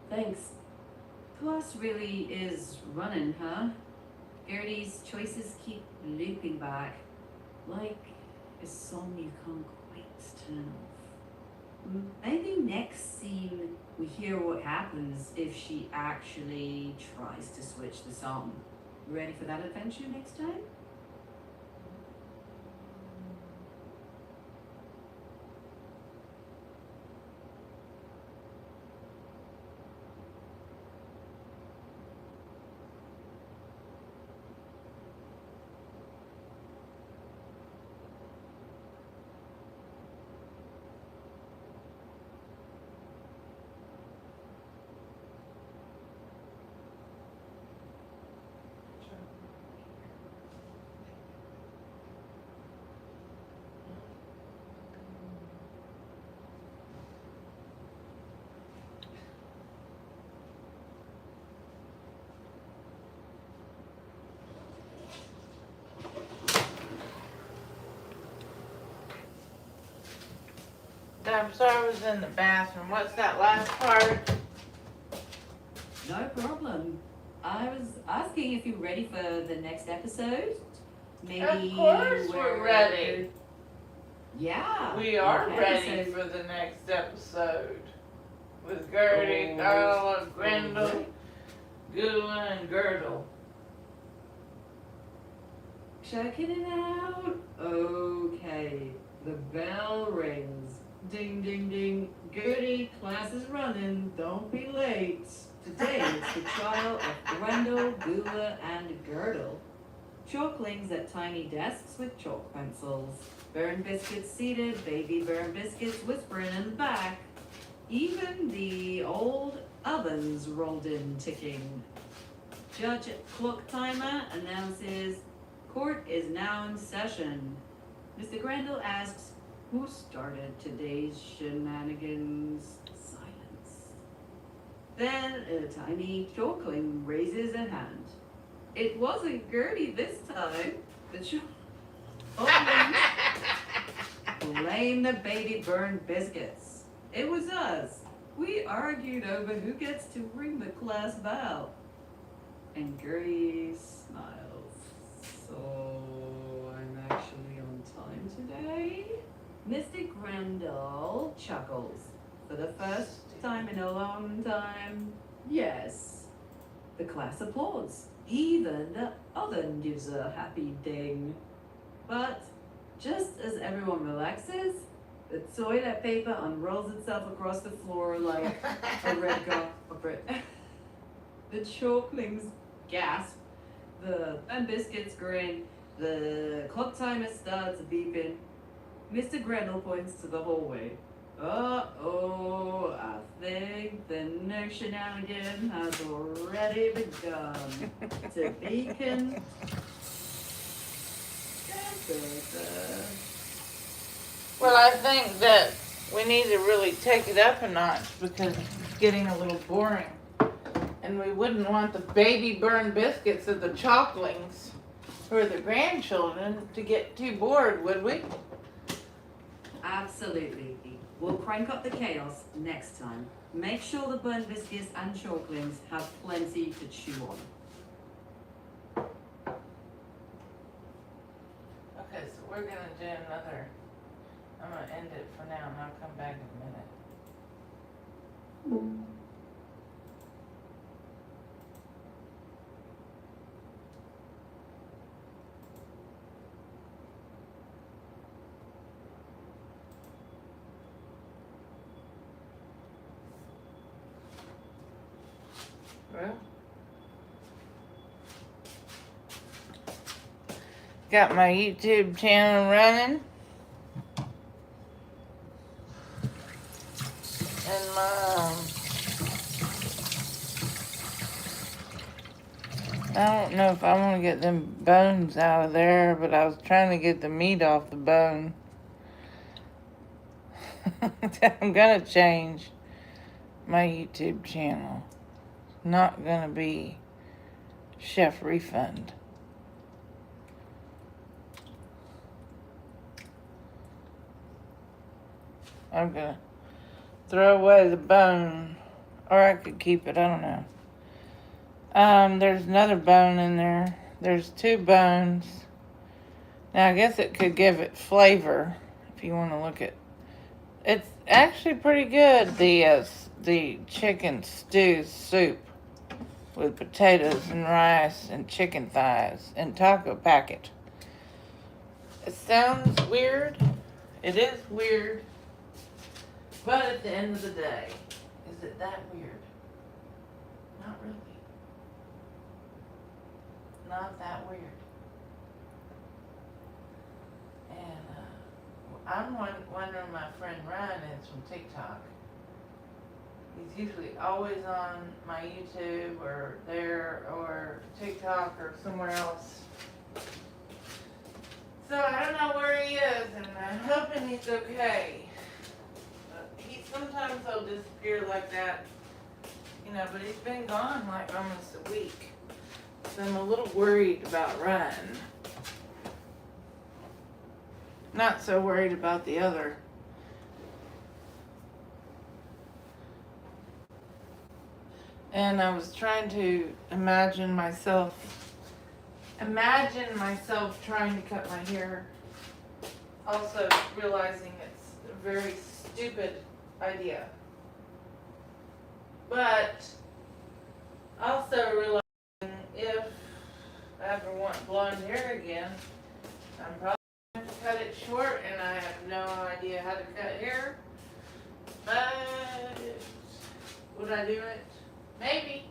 Thanks. Class really is running, huh? Gertie's choices keep looping back, like a song you can't quite turn off. Maybe next scene we hear what happens if she actually tries to switch the song. Ready for that adventure next time? I'm sorry I was in the bathroom. What's that last part? No problem. I was asking if you're ready for the next episode. Maybe Of course we're ready. Yeah. We are okay, ready so- for the next episode. With Gertie, Carla, Grendel, Gula, and Girdle. Checking it out. Okay. The bell rings. Ding, ding, ding. Gertie, class is running. Don't be late. Today it's the trial of Grendel, Gula, and Girdle. Chalklings at tiny desks with chalk pencils. Burn biscuits seated, baby burn biscuits whispering in the back. Even the old ovens rolled in ticking. Judge clock timer announces court is now in session. Mr. Grendel asks, who started today's shenanigans? Silence. Then a tiny chalkling raises a hand. It wasn't Gertie this time. The chalkling blamed the baby burned biscuits. It was us. We argued over who gets to ring the class bell. And Gertie smiles. So I'm actually on time today? Mr. Grendel chuckles. For the first time in a long time, yes. The class applauds. Even the oven gives a happy ding. But just as everyone relaxes, the toilet paper unrolls itself across the floor like a red carpet. The chalklings gasp. The burnt biscuits grin. The clock timer starts beeping. Mr. Grendel points to the hallway. Uh-oh, I think the next shenanigan has already begun. To beacon. Well, I think that we need to really take it up a notch because it's getting a little boring. And we wouldn't want the baby burned biscuits of the chalklings or the grandchildren to get too bored, would we? Absolutely. We'll crank up the chaos next time. Make sure the burnt biscuits and chalklings have plenty to chew on. Okay, so we're gonna do another. I'm gonna end it for now and I'll come back in a minute. Well, got my YouTube channel running. And I don't know if I want to get them bones out of there, but I was trying to get the meat off the bone. I'm gonna change my YouTube channel. Not gonna be Chef Refund. I'm gonna throw away the bone, or I could keep it. I don't know. There's another bone in there. There's 2 bones. Now I guess it could give it flavor if you want to look at. It's actually pretty good. The chicken stew soup with potatoes and rice and chicken thighs and taco packet. It sounds weird. It is weird. But at the end of the day, is it that weird? Not really. Not that weird. And I'm wondering my friend Ryan is from TikTok. He's usually always on my YouTube or there or TikTok or somewhere else. So I don't know where he is, and I'm hoping he's okay. Sometimes he'll disappear like that, you know, but he's been gone like almost a week. So I'm a little worried about Ryan. Not so worried about the other. And I was trying to imagine myself trying to cut my hair. Also realizing it's a very stupid idea. But also realizing if I ever want blonde hair again, I'm probably going to cut it short, and I have no idea how to cut hair. But would I do it? Maybe.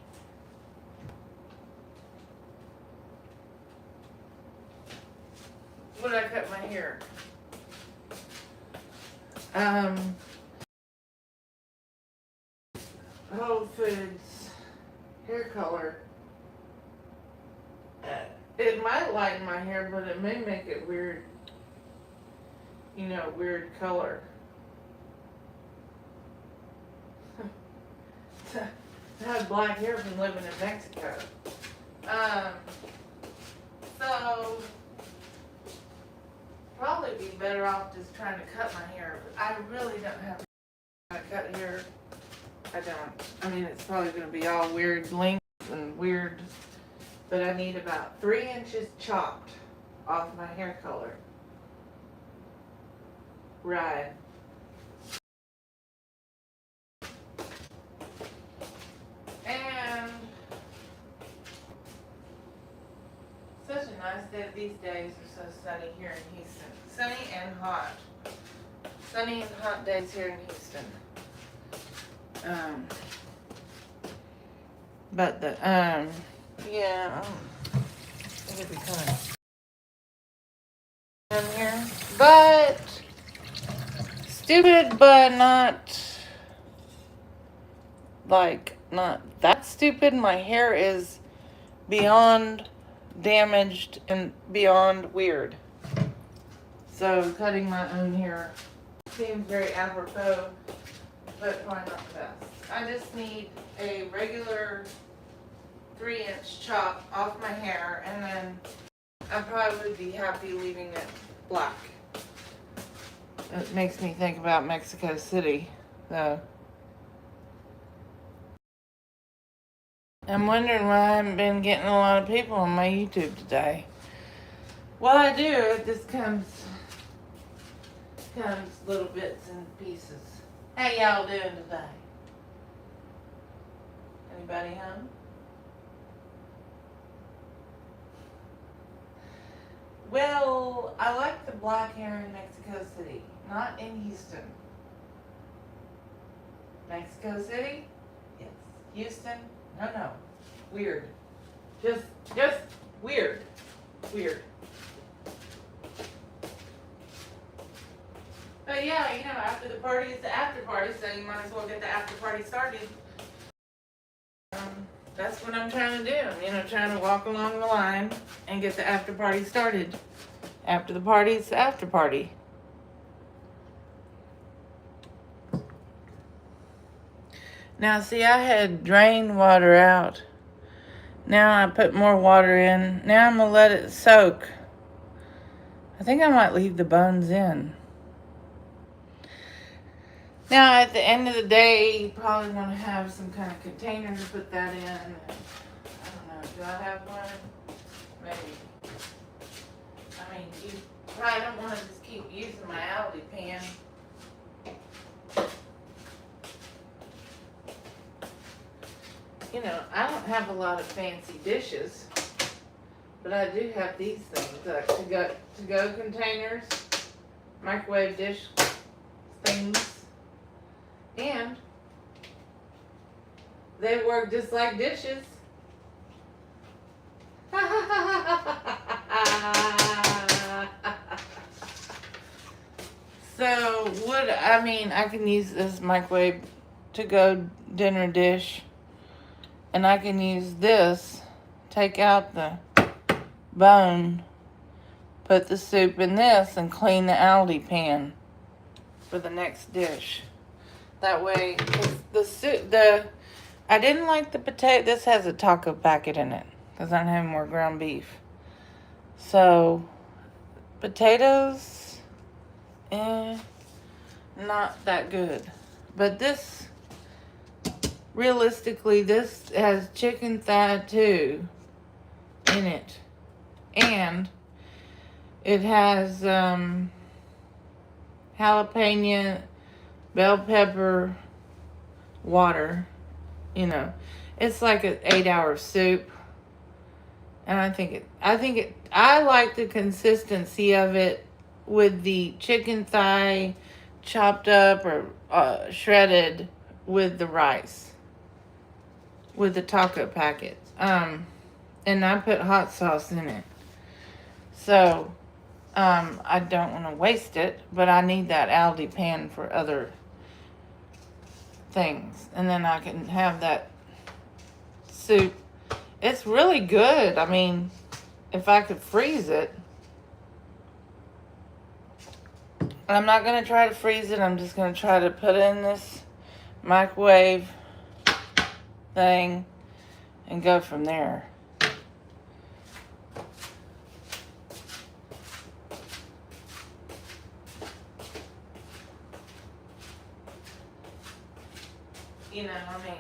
Would I cut my hair? Whole Foods hair color. It might lighten my hair, but it may make it weird. You know, weird color. I had black hair from living in Mexico. So probably be better off just trying to cut my hair. But I really don't have to cut hair. I don't. I mean, it's probably going to be all weird lengths and weird. But I need about 3 inches chopped off my hair color. Right. And such a nice day. These days are so sunny here in Houston. Sunny and hot. Sunny and hot days here in Houston. But the yeah, it'll be kind of down here. But stupid, but not like not that stupid. My hair is beyond damaged and beyond weird. So cutting my own hair seems very apropos, but probably not the best. I just need a regular 3-inch chop off my hair, and then I probably would be happy leaving it black. It makes me think about Mexico City, though. I'm wondering why I haven't been getting a lot of people on my YouTube today. Well, I do. It just comes little bits and pieces. How y'all doing today? Anybody home? Well, I like the black hair in Mexico City, not in Houston. Mexico City? Yes. Houston? No. Weird. Just weird. Weird. But yeah, you know, after the party is the after party, so you might as well get the after party started. That's what I'm trying to do. You know, trying to walk along the line and get the after party started. After the party is the after party. Now, see, I had drained water out. Now I put more water in. Now I'm going to let it soak. I think I might leave the bones in. Now, at the end of the day, you probably want to have some kind of container to put that in. I don't know. Do I have one? Maybe. I mean, you probably don't want to just keep using my Aldi pan. You know, I don't have a lot of fancy dishes, but I do have these things, like to-go containers, microwave dish things, and they work just like dishes. So, I can use this microwave to-go dinner dish. And I can use this, take out the bone, put the soup in this, and clean the Aldi pan for the next dish. That way, I didn't like the potato. This has a taco packet in it because I don't have more ground beef. So, potatoes, not that good. But this, realistically, this has chicken thigh too in it. And it has jalapeno, bell pepper, water. You know, it's like an 8-hour soup. And I like the consistency of it with the chicken thigh chopped up or shredded with the rice, with the taco packet. And I put hot sauce in it. So, I don't want to waste it, but I need that Aldi pan for other things. And then I can have that soup. It's really good. I mean, if I could freeze it. I'm not going to try to freeze it. I'm just going to try to put it in this microwave thing and go from there. You know, I mean,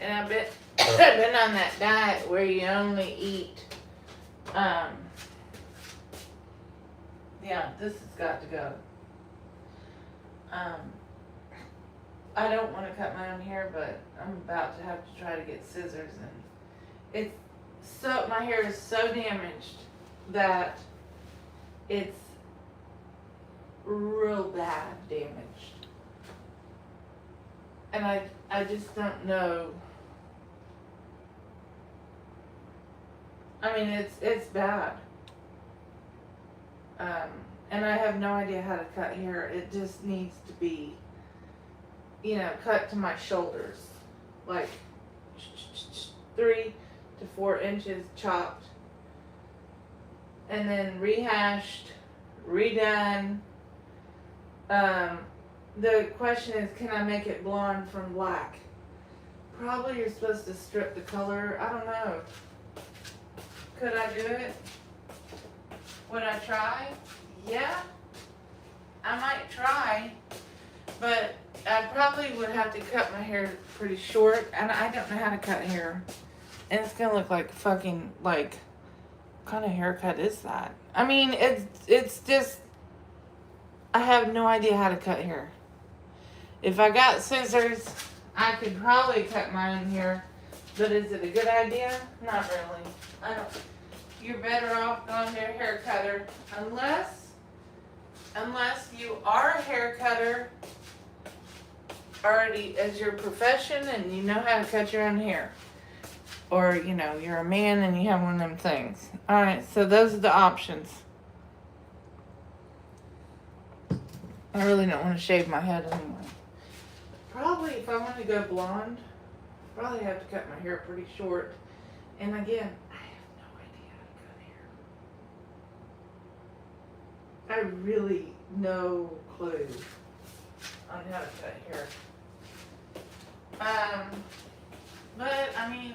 and I've been on that diet where you only eat, yeah, this has got to go. I don't want to cut my own hair, but I'm about to have to try to get scissors, and my hair is so damaged that it's real bad damaged. And I just don't know. I mean, it's bad. And I have no idea how to cut hair. It just needs to be, you know, cut to my shoulders. Like 3 to 4 inches chopped. And then rehashed, redone. The question is, can I make it blonde from black? Probably you're supposed to strip the color. I don't know. Could I do it? Would I try? Yeah. I might try. But I probably would have to cut my hair pretty short. And I don't know how to cut hair. And it's going to look like fucking, like, what kind of haircut is that? I mean, it's just, I have no idea how to cut hair. If I got scissors, I could probably cut my own hair. But is it a good idea? Not really. You're better off going to a hair cutter. Unless you are a hair cutter already as your profession and you know how to cut your own hair. Or, you know, you're a man and you have one of them things. Alright, so those are the options. I really don't want to shave my head anyway. Probably if I want to go blonde, probably have to cut my hair pretty short. And again, I have no idea how to cut hair. I really no clue on how to cut hair. But I mean,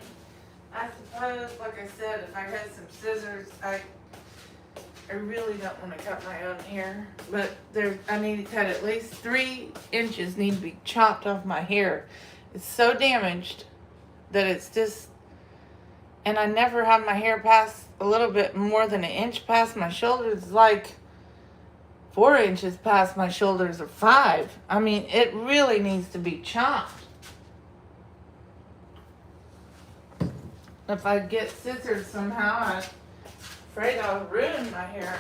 I suppose, like I said, if I had some scissors, I really don't want to cut my own hair. But I need to cut at least 3 inches need to be chopped off my hair. It's so damaged that it's just, and I never have my hair past a little bit more than 1 inch past my shoulders. It's like 4 inches past my shoulders or 5. I mean, it really needs to be chopped. If I get scissors somehow, I'm afraid I'll ruin my hair.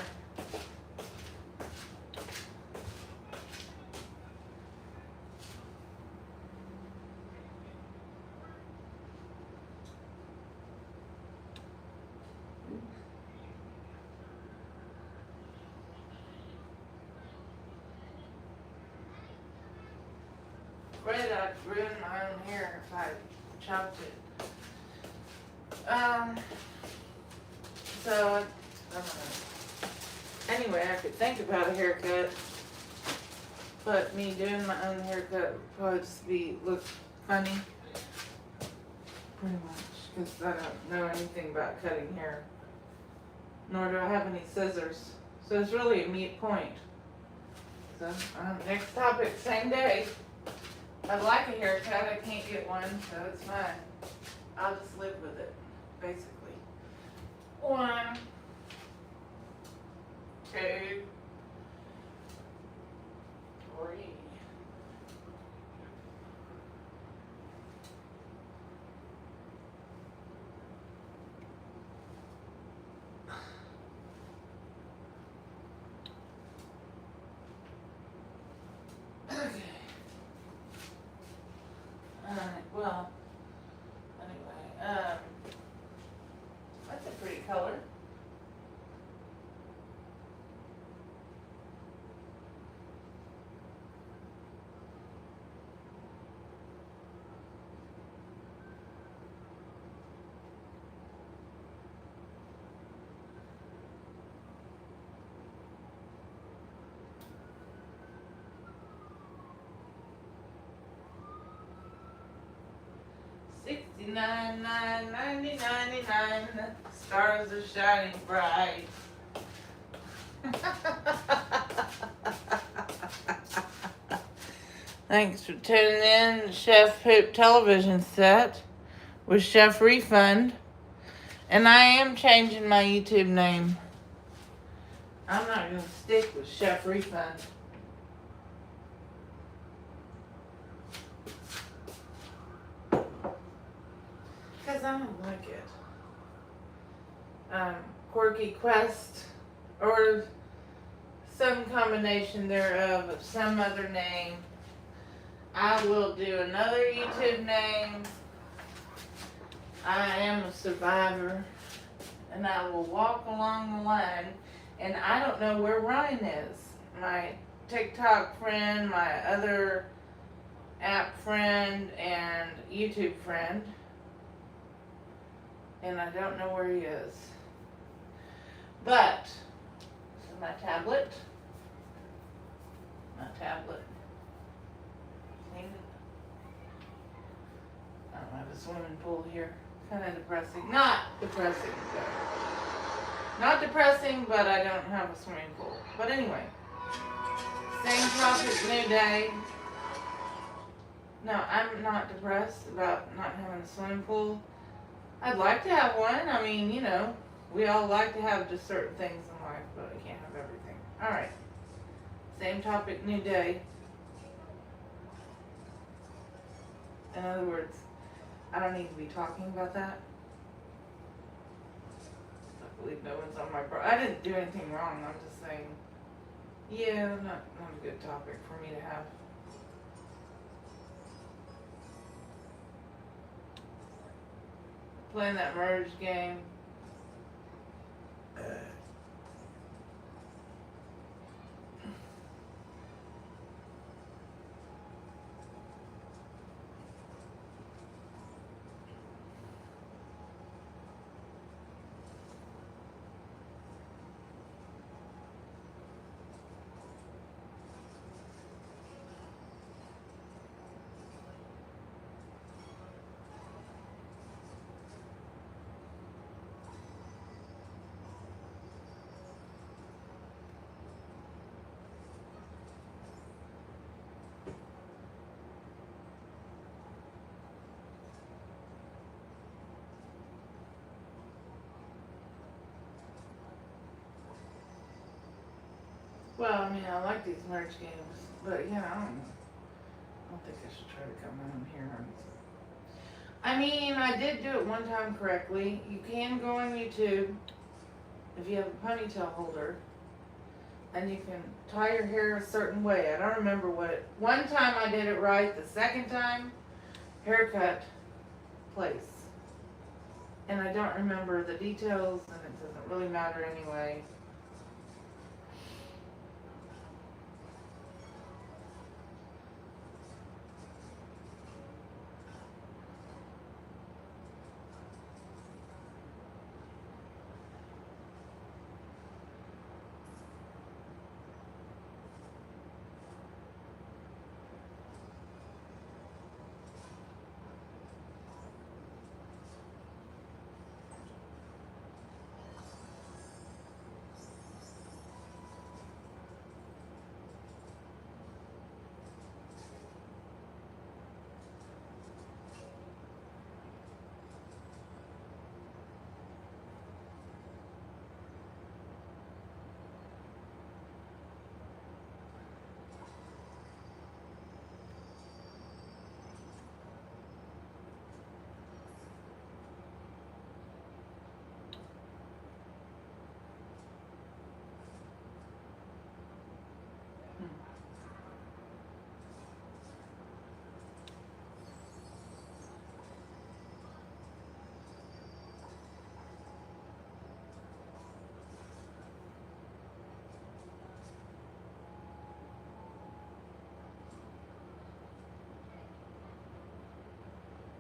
Afraid I'd ruin my own hair if I chopped it. So, I don't know. Anyway, I could think about a haircut, but me doing my own haircut would probably just look funny. Pretty much, because I don't know anything about cutting hair. Nor do I have any scissors. So it's really a moot point. So, next topic, same day. I'd like a haircut, I can't get one, so it's fine. I'll just live with it, basically. 1, 2, 3. Okay. Alright, well, anyway, that's a pretty color. $69, $90, $99, stars are shining bright. Thanks for tuning in to Chef Poop television set with Chef Refund. And I am changing my YouTube name. I'm not going to stick with Chef Refund. Because I don't like it. Quirky Quest, or some combination thereof of some other name. I will do another YouTube name. I am a survivor, and I will walk along the line, and I don't know where Ryan is. My TikTok friend, my other app friend, and YouTube friend. And I don't know where he is. But, so my tablet. Clean it. I don't have a swimming pool here. Kind of depressing. Not depressing, though. Not depressing, but I don't have a swimming pool. But anyway. Same topic, new day. No, I'm not depressed about not having a swimming pool. I'd like to have one. I mean, you know, we all like to have just certain things in life, but I can't have everything. Alright. Same topic, new day. In other words, I don't need to be talking about that. I believe no one's on my I didn't do anything wrong. I'm just saying, yeah, not a good topic for me to have. Playing that merge game. Well, I mean, I like these merge games, but yeah, I don't think I should try to come on here. I mean, I did do it one time correctly. You can go on YouTube if you have a ponytail holder, and you can tie your hair a certain way. I don't remember one time I did it right, the second time, haircut place. And I don't remember the details, and it doesn't really matter anyway.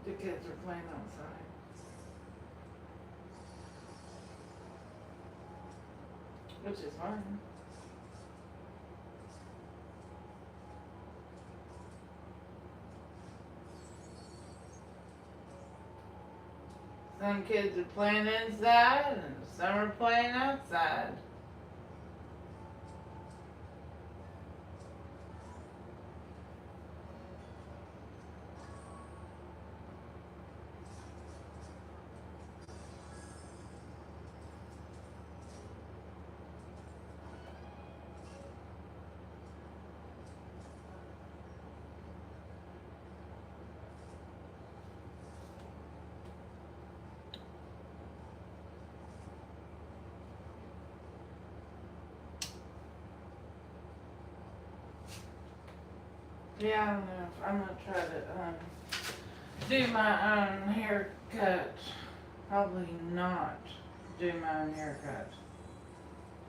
The kids are playing outside. Which is fine. Some kids are playing inside and some are playing outside. Yeah, I don't know if I'm gonna try to do my own haircut. Probably not do my own haircut.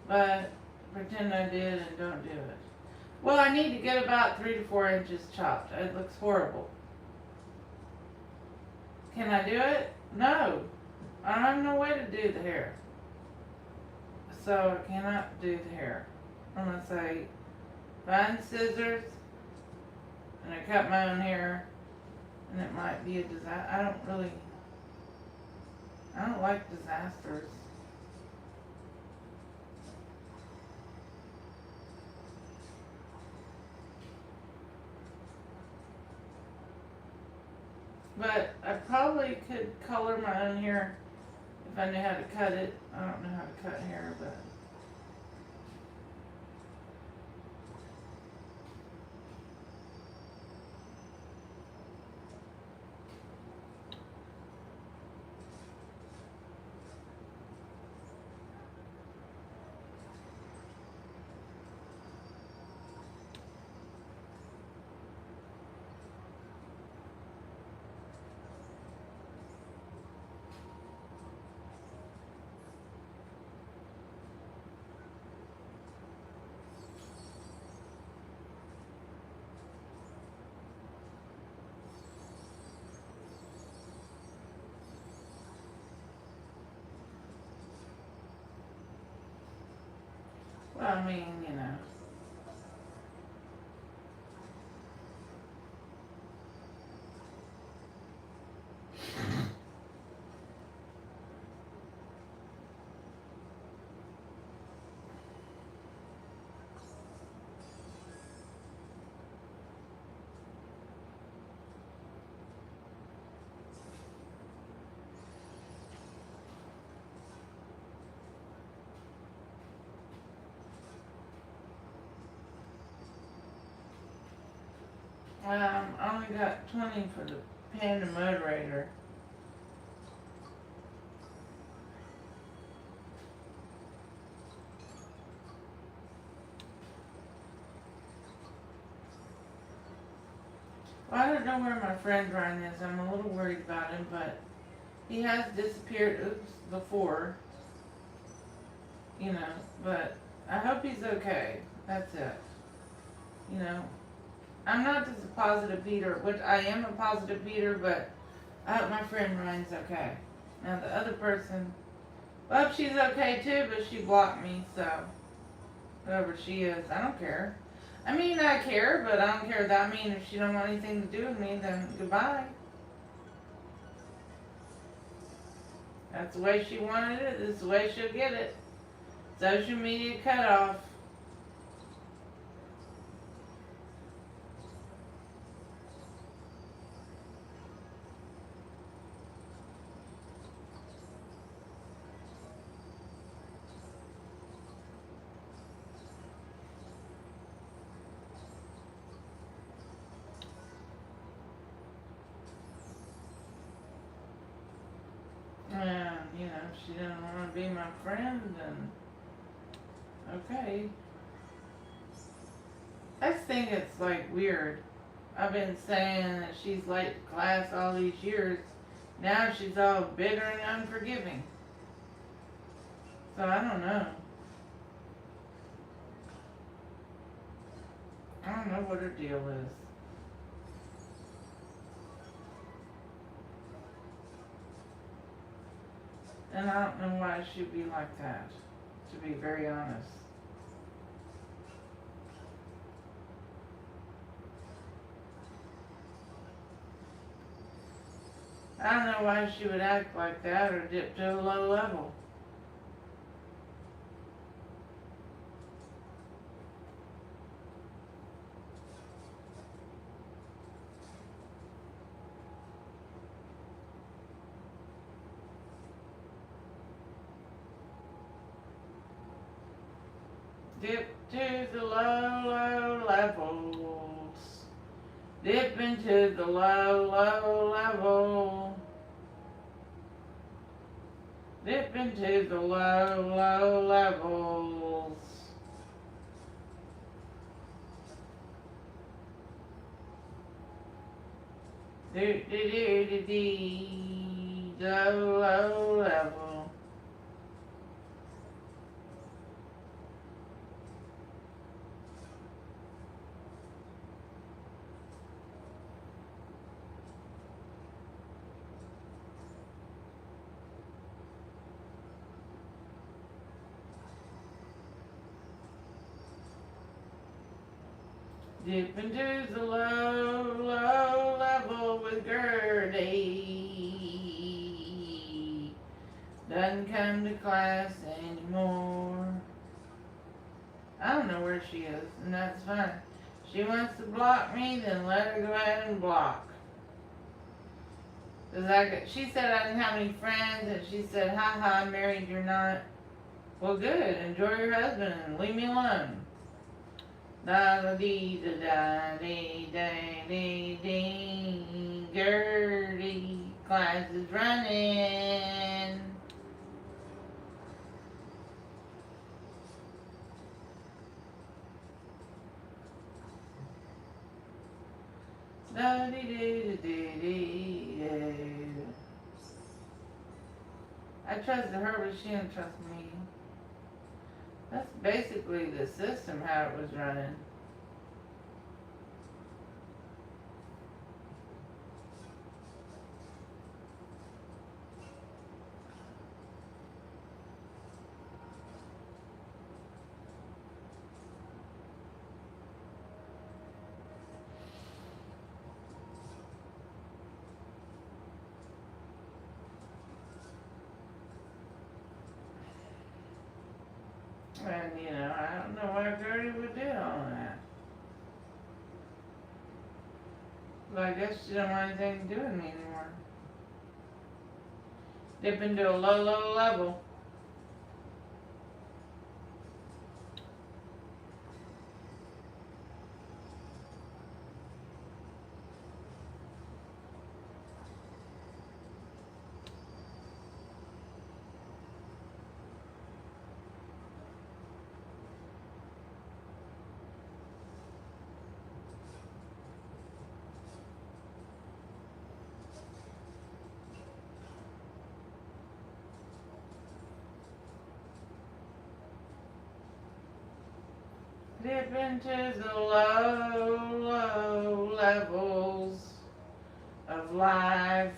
But pretend I did and don't do it. Well, I need to get about 3 to 4 inches chopped. It looks horrible. Can I do it? No. I have no way to do the hair. So I cannot do the hair. Unless I find scissors and I cut my own hair, and it might be a disaster. I don't like disasters. But I probably could color my own hair if I knew how to cut it. I don't know how to cut hair, but well, I mean, you know. I only got 20 for the Panda moderator. Well, I don't know where my friend Ryan is. I'm a little worried about him, but he has disappeared before. You know, but I hope he's okay. That's it. You know, I'm not just a positive beater, which I am a positive beater, but I hope my friend Ryan's okay. Now the other person, well, she's okay too, but she blocked me, so whoever she is, I don't care. I mean, I care, but I don't care that mean if she don't want anything to do with me, then goodbye. That's the way she wanted it. This is the way she'll get it. Social media cutoff. And, you know, if she didn't want to be my friend, then okay. I just think it's like weird. I've been saying that she's late to class all these years. Now she's all bitter and unforgiving. So I don't know. I don't know what her deal is. And I don't know why she'd be like that, to be very honest. I don't know why she would act like that or dip to a low level. Dip to the low, low levels. Dip into the low, low level. Dip into the low, low levels. Do do do do dee, low, low level. Dip into the low, low level with Gertie. Doesn't come to class anymore. I don't know where she is, and that's fine. She wants to block me, then let her go ahead and block. She said I didn't have any friends, and she said, haha, I'm married, you're not. Well, good. Enjoy your husband and leave me alone. Da da dee da da dee da dee dee. Gertie, class is running. Da dee dee dee dee dee. I trusted her, but she didn't trust me. That's basically the system, how it was running. And, you know, I don't know why Gertie would do all that. But I guess she don't want anything to do with me anymore. Dip into a low, low level. Dip into the low, low levels of life.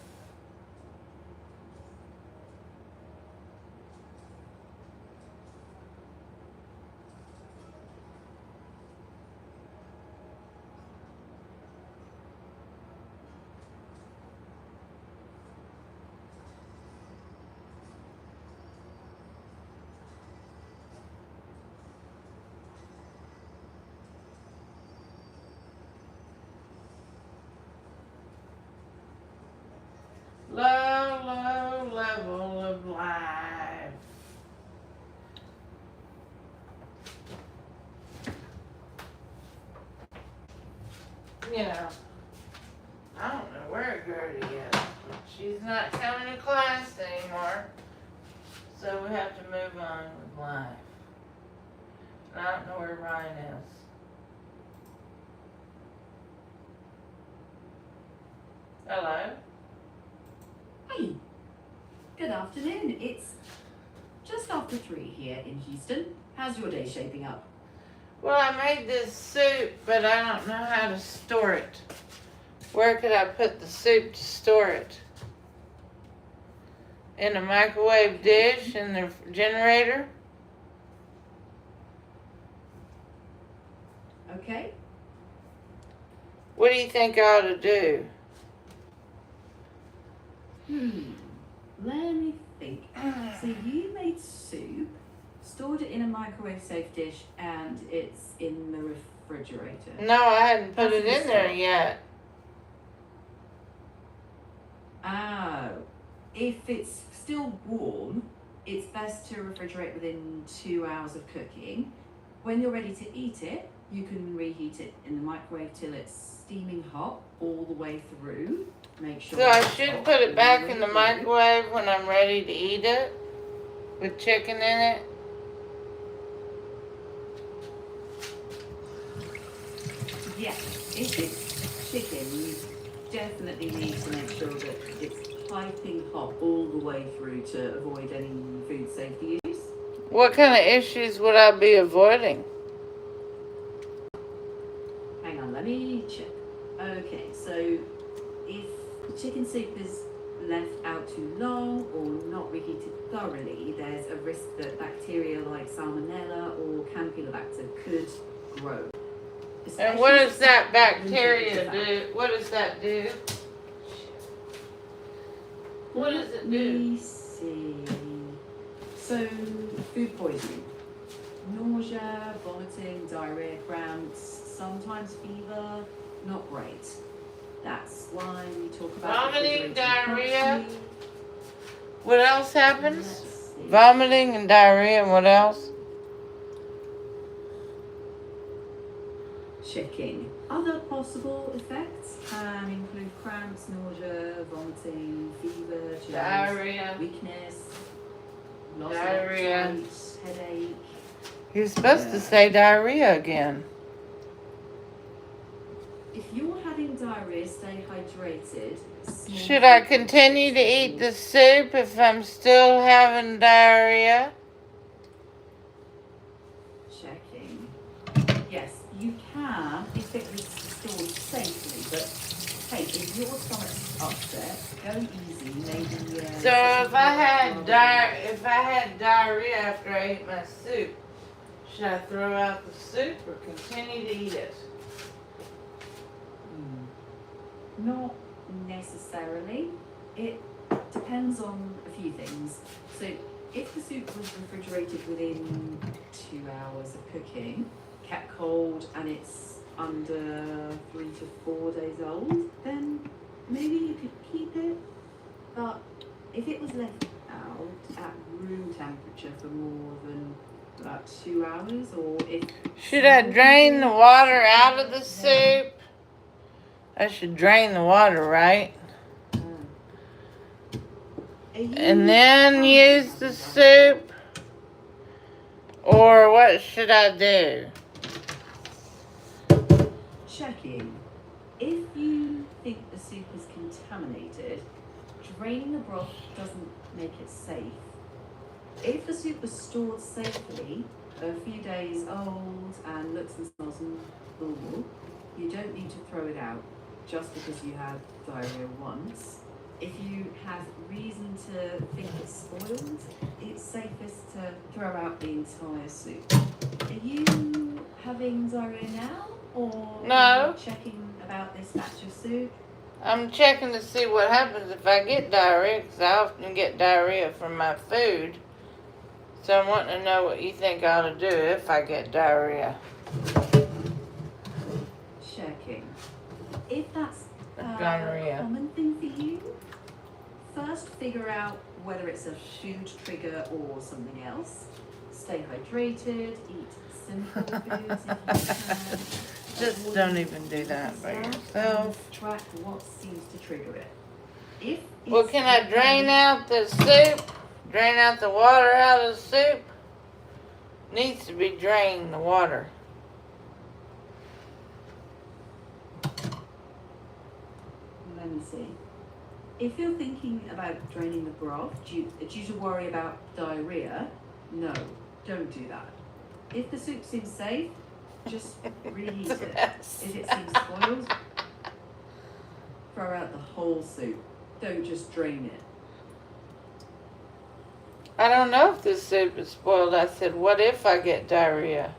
Low, low level of life. You know, I don't know where Gertie is, but she's not coming to class anymore. So we have to move on with life. And I don't know where Ryan is. Hello? Hey, good afternoon. It's just after 3 here in Houston. How's your day shaping up? Well, I made this soup, but I don't know how to store it. Where could I put the soup to store it? In a microwave dish in the generator? Okay. What do you think I ought to do? Let me think. So you made soup, stored it in a microwave safe dish, and it's in the refrigerator. No, I hadn't put it in there yet. Oh. If it's still warm, it's best to refrigerate within 2 hours of cooking. When you're ready to eat it, you can reheat it in the microwave till it's steaming hot all the way through. Make sure. So I should put it back in the microwave when I'm ready to eat it? With chicken in it? Yes, if it's chicken, you definitely need to make sure that it's piping hot all the way through to avoid any food safety issues. What kind of issues would I be avoiding? Hang on, let me check. Okay, so if the chicken soup is left out too long or not reheated thoroughly, there's a risk that bacteria like Salmonella or Campylobacter could grow. And what does that bacteria do? What does that do? What does it do? Let me see. So, food poisoning. Nausea, vomiting, diarrhea, cramps, sometimes fever. Not great. That's why we talk about Vomiting, refrigerating diarrhea. properly. What else happens? Let's see. Vomiting and diarrhea, and what else? Checking. Other possible effects can include cramps, nausea, vomiting, fever, chills, Diarrhea. weakness, loss Diarrhea. of appetite, headache. You're supposed to say diarrhea again. If you're having diarrhea, stay hydrated. Should I continue to eat the soup if I'm still having diarrhea? Checking. Yes, you can if it was stored safely, but hey, if your stomach's upset, go easy. Maybe. So if I had diarrhea after I ate my soup, should I throw out the soup or continue to eat it? Not necessarily. It depends on a few things. So if the soup was refrigerated within 2 hours of cooking, kept cold, and it's under 3 to 4 days old, then maybe you could keep it. But if it was left out at room temperature for more than about 2 hours, or if... Should I drain the water out of the soup? I should drain the water, right? And then use the soup? Or what should I do? Checking. If you think the soup is contaminated, draining the broth doesn't make it safe. If the soup was stored safely, a few days old, and looks and smells normal, you don't need to throw it out just because you had diarrhea once. If you have reason to think it's spoiled, it's safest to throw out the entire soup. Are you having diarrhea now, or No. are you checking about this batch of soup? I'm checking to see what happens if I get diarrhea, because I often get diarrhea from my food. So I'm wanting to know what you think I ought to do if I get diarrhea. Checking. If that's a Gonorrhea. common thing for you, first figure out whether it's a food trigger or something else. Stay hydrated, eat simple foods if you can. Just don't even do that by yourself. Track what seems to trigger it. If Well, it's can I drain out the soup? Drain out the water out of the soup? Needs to be drained, the water. Let me see. If you're thinking about draining the broth due to worry about diarrhea, no, don't do that. If the soup seems safe, just reheat it. If it seems spoiled, throw out the whole soup. Don't just drain it. I don't know if this soup is spoiled. I said, what if I get diarrhea?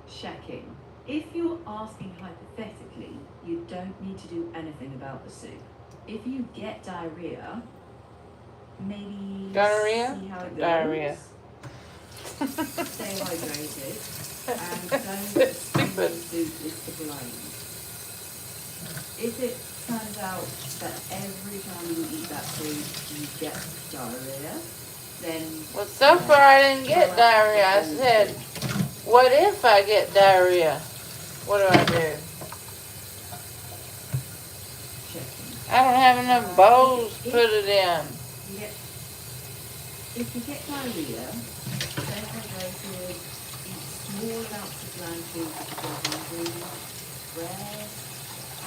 Checking. If you're asking hypothetically, you don't need to do anything about the soup. If you get diarrhea, maybe Gonorrhea? see how it goes. Diarrhea. Stay hydrated and don't assume the soup is to blame. If it turns out that every time you eat that food you get diarrhea, then Well, so far I didn't get diarrhea. I said, what if I get diarrhea? What do I do? I don't have enough bowls to put it in. If you get diarrhea, stay hydrated, eat small amounts of bland food such as hungry, bread,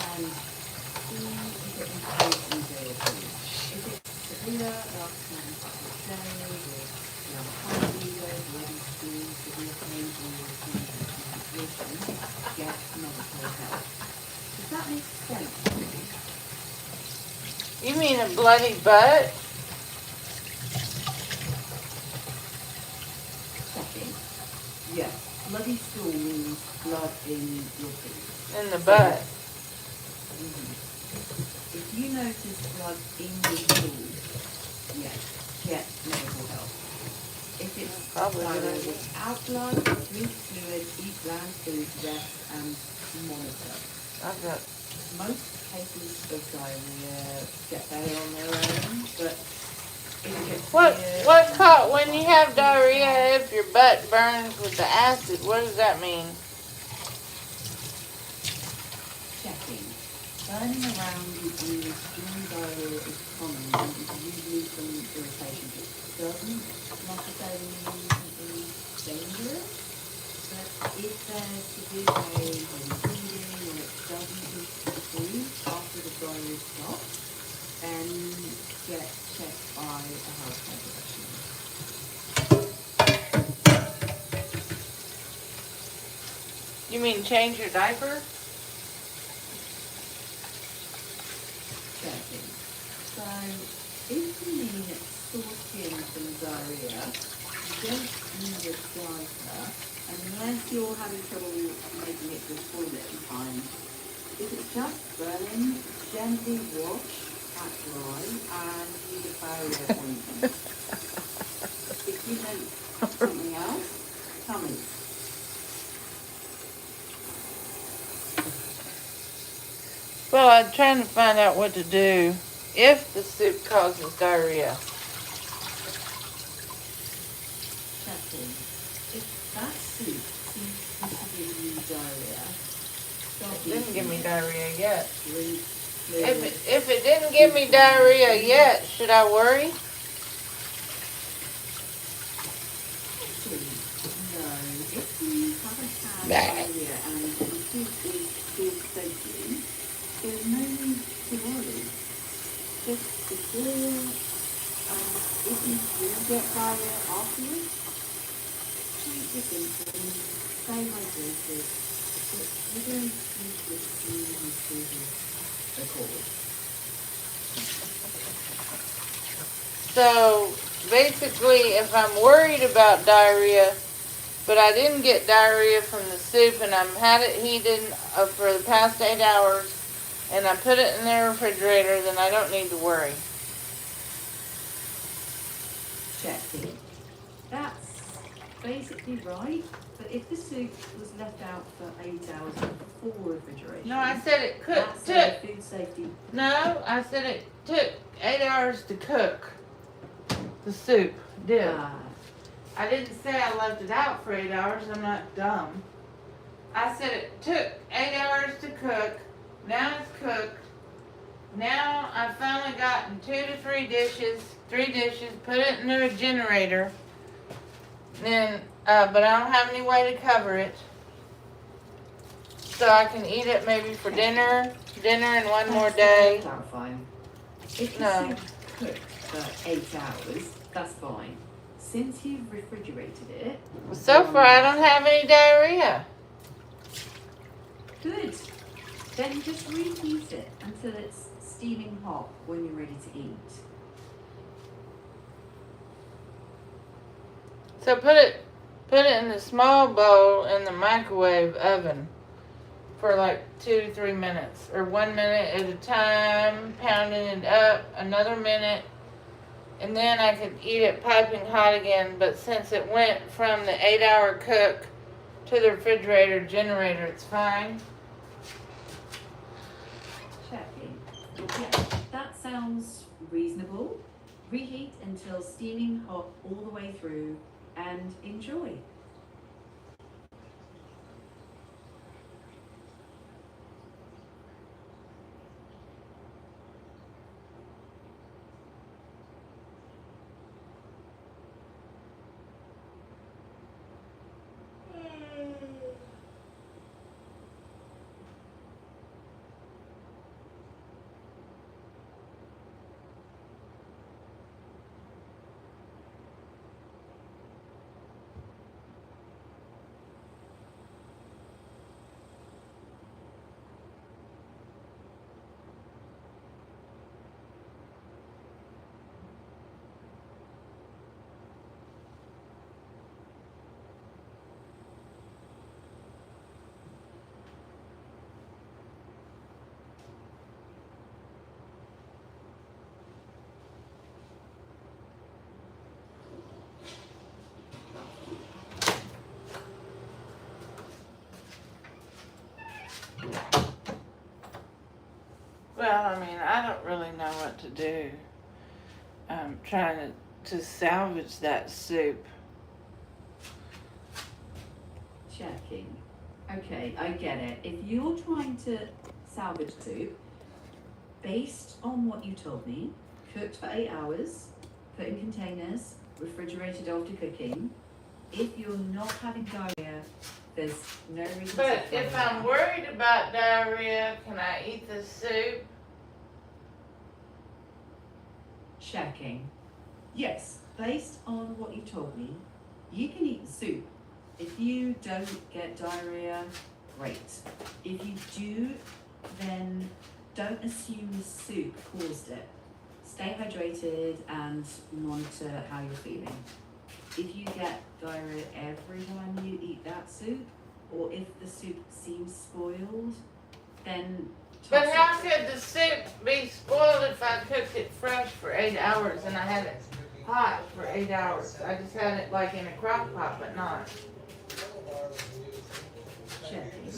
and see if it improves in day or two. If it's severe, ask someone to cherries or you have a high fever, bloody stool, severe pain, or nutrition, get medical help. Does that make sense? You mean a bloody butt? Checking. Yes. Bloody stool means blood in your food. In the butt. If you notice blood in your stool, yes, get medical help. If it's diarrhea without blood, drink fluid, eat bland food, rest, and monitor. I've got Most cases of diarrhea get better on their own, but if it gets when you have diarrhea, if your butt burns with the acid, what does that mean? Checking. Burning around in extreme diarrhea is common and is usually from irritation. It doesn't necessarily mean something dangerous, but if there's severe pain or bleeding or it doesn't improve after the diarrhea stops, then get checked by a healthcare professional. You mean change your diaper? Checking. So, if you mean sore skin from diarrhea, you don't need a diaper unless you're having trouble making it to the toilet in time. If it's just burning, gently wash, pat dry, and use a barrier ointment. If you meant something else, tell me. Well, I'm trying to find out what to do if the soup causes diarrhea. Checking. If that soup seems to give you diarrhea, stop It didn't give me eating it. diarrhea yet. Drink If it didn't give me diarrhea yet, should I worry? No, if you haven't had diarrhea and the soup is still safely, there's no need to worry. Just before get diarrhea afterwards, treat your symptoms, stay hydrated, but you don't need to extreme the cause. So basically, if I'm worried about diarrhea, but I didn't get diarrhea from the soup and I've had it heated for the past 8 hours and I put it in the refrigerator, then I don't need to worry. Checking. That's basically right, but if the soup was left out for 8 hours before refrigeration. No, I said it that's took. food safety. No, I said it took 8 hours to cook the soup. Did. I didn't say I left it out for 8 hours. I'm not dumb. I said it took 8 hours to cook. Now it's cooked. Now I've finally gotten 2 to 3 dishes, put it in the generator. Then, but I don't have any way to cover it. So I can eat it maybe for dinner and one more day. Clarifying. If the No. soup cooked for 8 hours, that's fine. Since you've refrigerated it. So far I don't have any diarrhea. Good. Then just reheat it until it's steaming hot when you're ready to eat. So put it in the small bowl in the microwave oven for like 2 to 3 minutes, or 1 minute at a time, pounding it up, another minute, and then I could eat it piping hot again. But since it went from the 8-hour cook to the refrigerator generator, it's fine. Checking. Yeah, that sounds reasonable. Reheat until steaming hot all the way through and enjoy. Well, I mean, I don't really know what to do. I'm trying to salvage that soup. Checking. Okay, I get it. If you're trying to salvage soup, based on what you told me, cooked for 8 hours, put in containers, refrigerated after cooking, if you're not having diarrhea, there's no reason But to if follow I'm worried about diarrhea, can I eat the soup? Checking. Yes, based on what you told me, you can eat the soup. If you don't get diarrhea, great. If you do, then don't assume the soup caused it. Stay hydrated and monitor how you're feeling. If you get diarrhea every time you eat that soup, or if the soup seems spoiled, then But toss how it. could the soup be spoiled if I cooked it fresh for 8 hours and I had it hot for 8 hours? I just had it like in a crock pot, but not. Checking.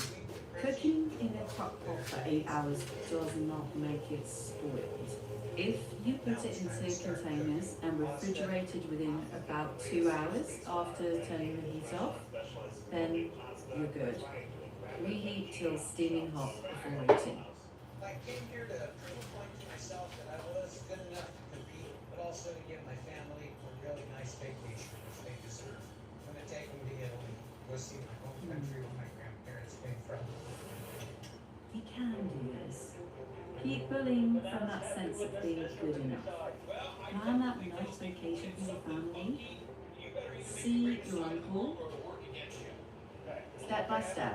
Cooking in a crock pot for 8 hours does not make it spoiled. If you put it into containers and refrigerated within about 2 hours after turning the heat off, then you're good. Reheat till steaming hot before eating. I came here to prove a point to myself that I was good enough to compete, but also to give my family a really nice vacation, which they deserve. I'm gonna take them to Italy, go see my home country where my grandparents came from. You can do this. Keep pulling from that sense of being good enough. Plan that nice vacation for your family. See your uncle. Step by step.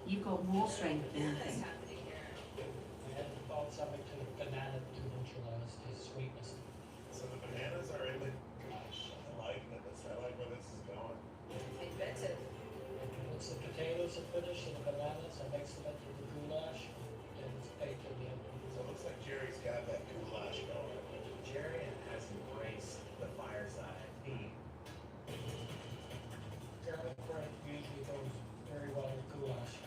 You've got more strength than you think. I had thought something to banana to neutralize the sweetness. So the bananas are in the, gosh, I like this. I like where this is going. Once the potatoes are finished and the bananas, I mix them into the goulash and it's baked in the oven. So it looks like Jerry's got that goulash going. Jerry has embraced the fireside theme. Garlic bread usually goes very well with goulash.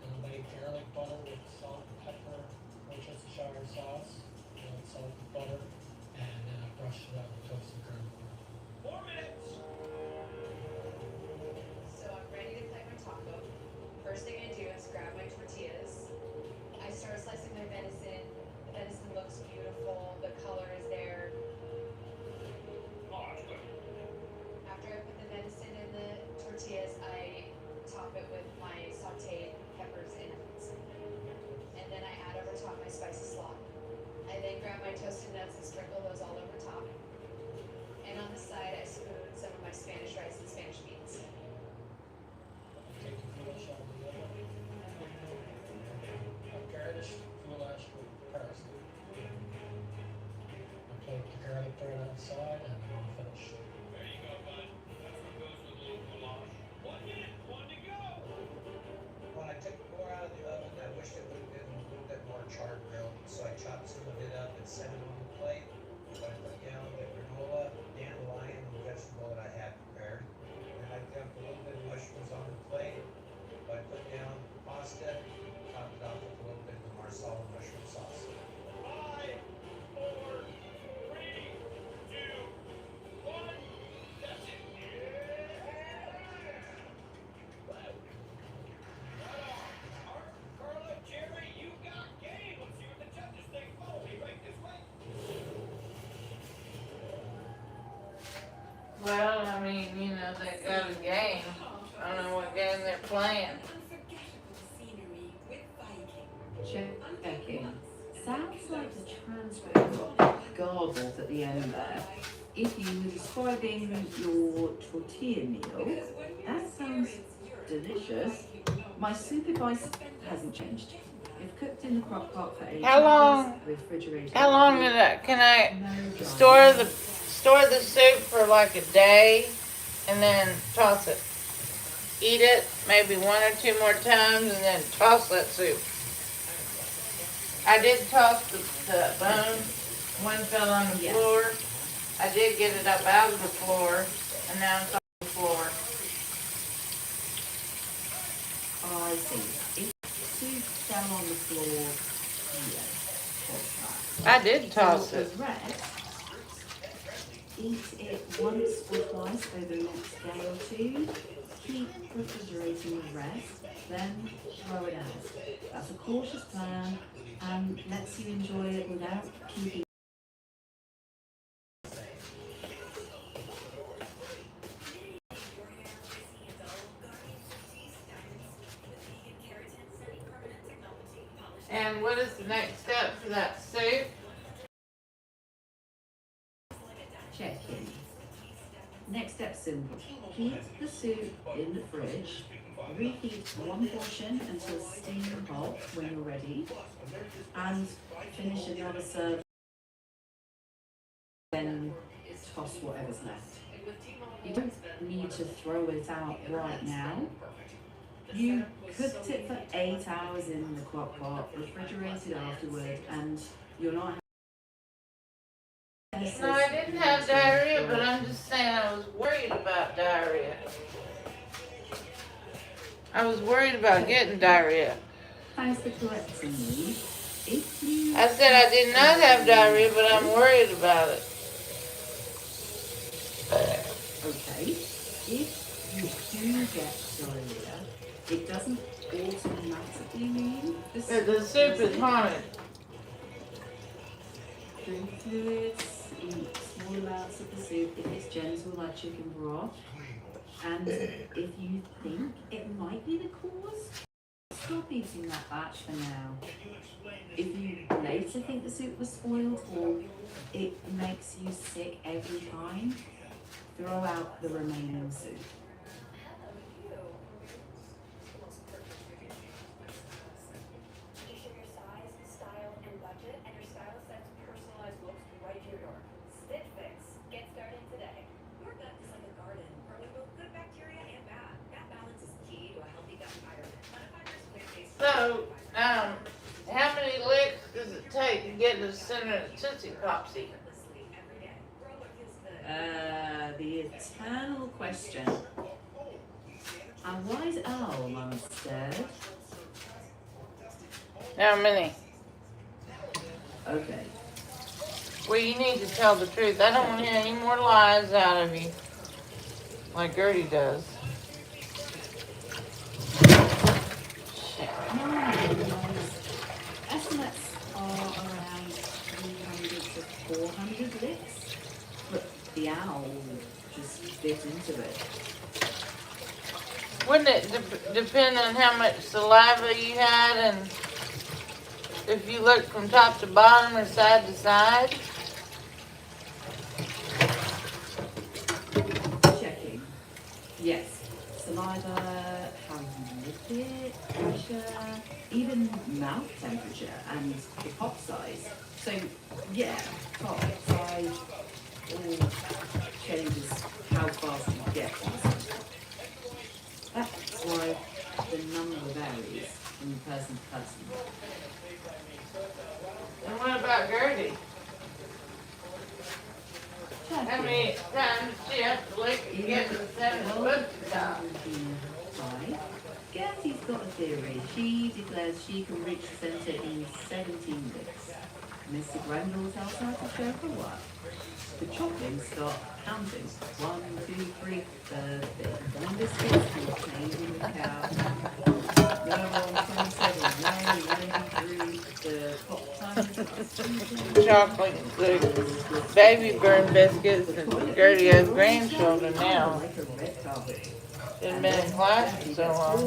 And I made garlic butter with salt, pepper, Worcestershire sauce, and salt and butter, and then I brushed it out with toasted garlic. 4 minutes! So I'm ready to plate my taco. First thing I do is grab my tortillas. I start slicing my venison. The venison looks beautiful. The color is there. After I put the venison in the tortillas, I top it with my sauteed peppers and onions. And then I add over top my spicy slaw. I then grab my toasted nuts and sprinkle those all over top. And on the side, I spoon some of my Spanish rice and Spanish beans. Take the goulash out of the oven. I garnish goulash with parsley. I plate the garlic bread on the side and then I'm finished. There you go, bud. That's what goes with a little goulash. 1 minute, 1 to go. When I took more out of the oven, I wished it would have been a little bit more charred grilled, so I chopped some of it up and set it on the plate. So I put down the granola, dandelion, and the vegetable that I had prepared. And I dumped a little bit of mushrooms on the plate. I put down pasta, topped it off with a little bit of the marsala mushroom sauce. 5, 4, 3, 2, 1. That's it. Carla, Jerry, you got game. Let's see what the judges think. Follow me right this way. Well, I mean, you know, they got a game. I don't know what game they're playing. Checking. Sounds like the transcript got garbled at the end there. If you were describing your tortilla meal, that sounds delicious. My soup advice hasn't changed. If cooked in the crock pot for 8 hours, refrigerated. How long can I store the soup for like a day and then toss it? Eat it maybe 1 or 2 more times and then toss that soup. I did toss the bone. One fell on the floor. I did get it up out of the floor and now it's on the floor. Oh, I see. If soup fell on the floor, yeah. I did toss For it. the rest, eat it once or twice over the next day or 2. Keep refrigerating the rest, then throw it out. That's a cautious plan and lets you enjoy it without keeping. And what is the next step for that soup? Check in. Next step simple. Keep the soup in the fridge. Reheat 1 portion until steaming hot when you're ready. And finish another serve. Then toss whatever's left. You don't need to throw it out right now. You cooked it for 8 hours in the crock pot, refrigerated afterward, and you're not. No, I didn't have diarrhea, but I'm just saying I was worried about diarrhea. I was worried about getting diarrhea. Thanks for correcting me. If you I said I did not have diarrhea, but I'm worried about it. Okay. If you do get diarrhea, it doesn't automatically mean The soup is haunted. Drink fluids, eat small amounts of the soup if it's gentle like chicken broth. And if you think it might be the cause, stop eating that batch for now. If you later think the soup was spoiled or it makes you sick every time, throw out the remaining soup. So, how many licks does it take to get to the center of the Tootsie Popsy? The eternal question. A wise owl once said. How many? Okay. Well, you need to tell the truth. I don't want to hear any more lies out of you. Like Gertie does. Estimates are around 300 to 400 licks, but the owl just bit into it. Wouldn't it depend on how much saliva you had and if you looked from top to bottom or side to side? Checking. Yes. Saliva, how you lick it, pressure, even mouth temperature and the pop size. So yeah, pop size all changes how fast you get on the sample. That's why the number varies from person to person. And what about Gertie? How many times do you have to lick it to get to the center of the top? Gertie's got a theory. She declares she can reach the centre in 17 licks. Mr. Grendel tells her to show her work. The chocolate start counting. 1, 2, 3, the big biscuits will change in the cow. Number 27, 93, the pop time. Chocolate, the baby burn biscuits, and Gertie has grandchildren now. Didn't been in class for so long.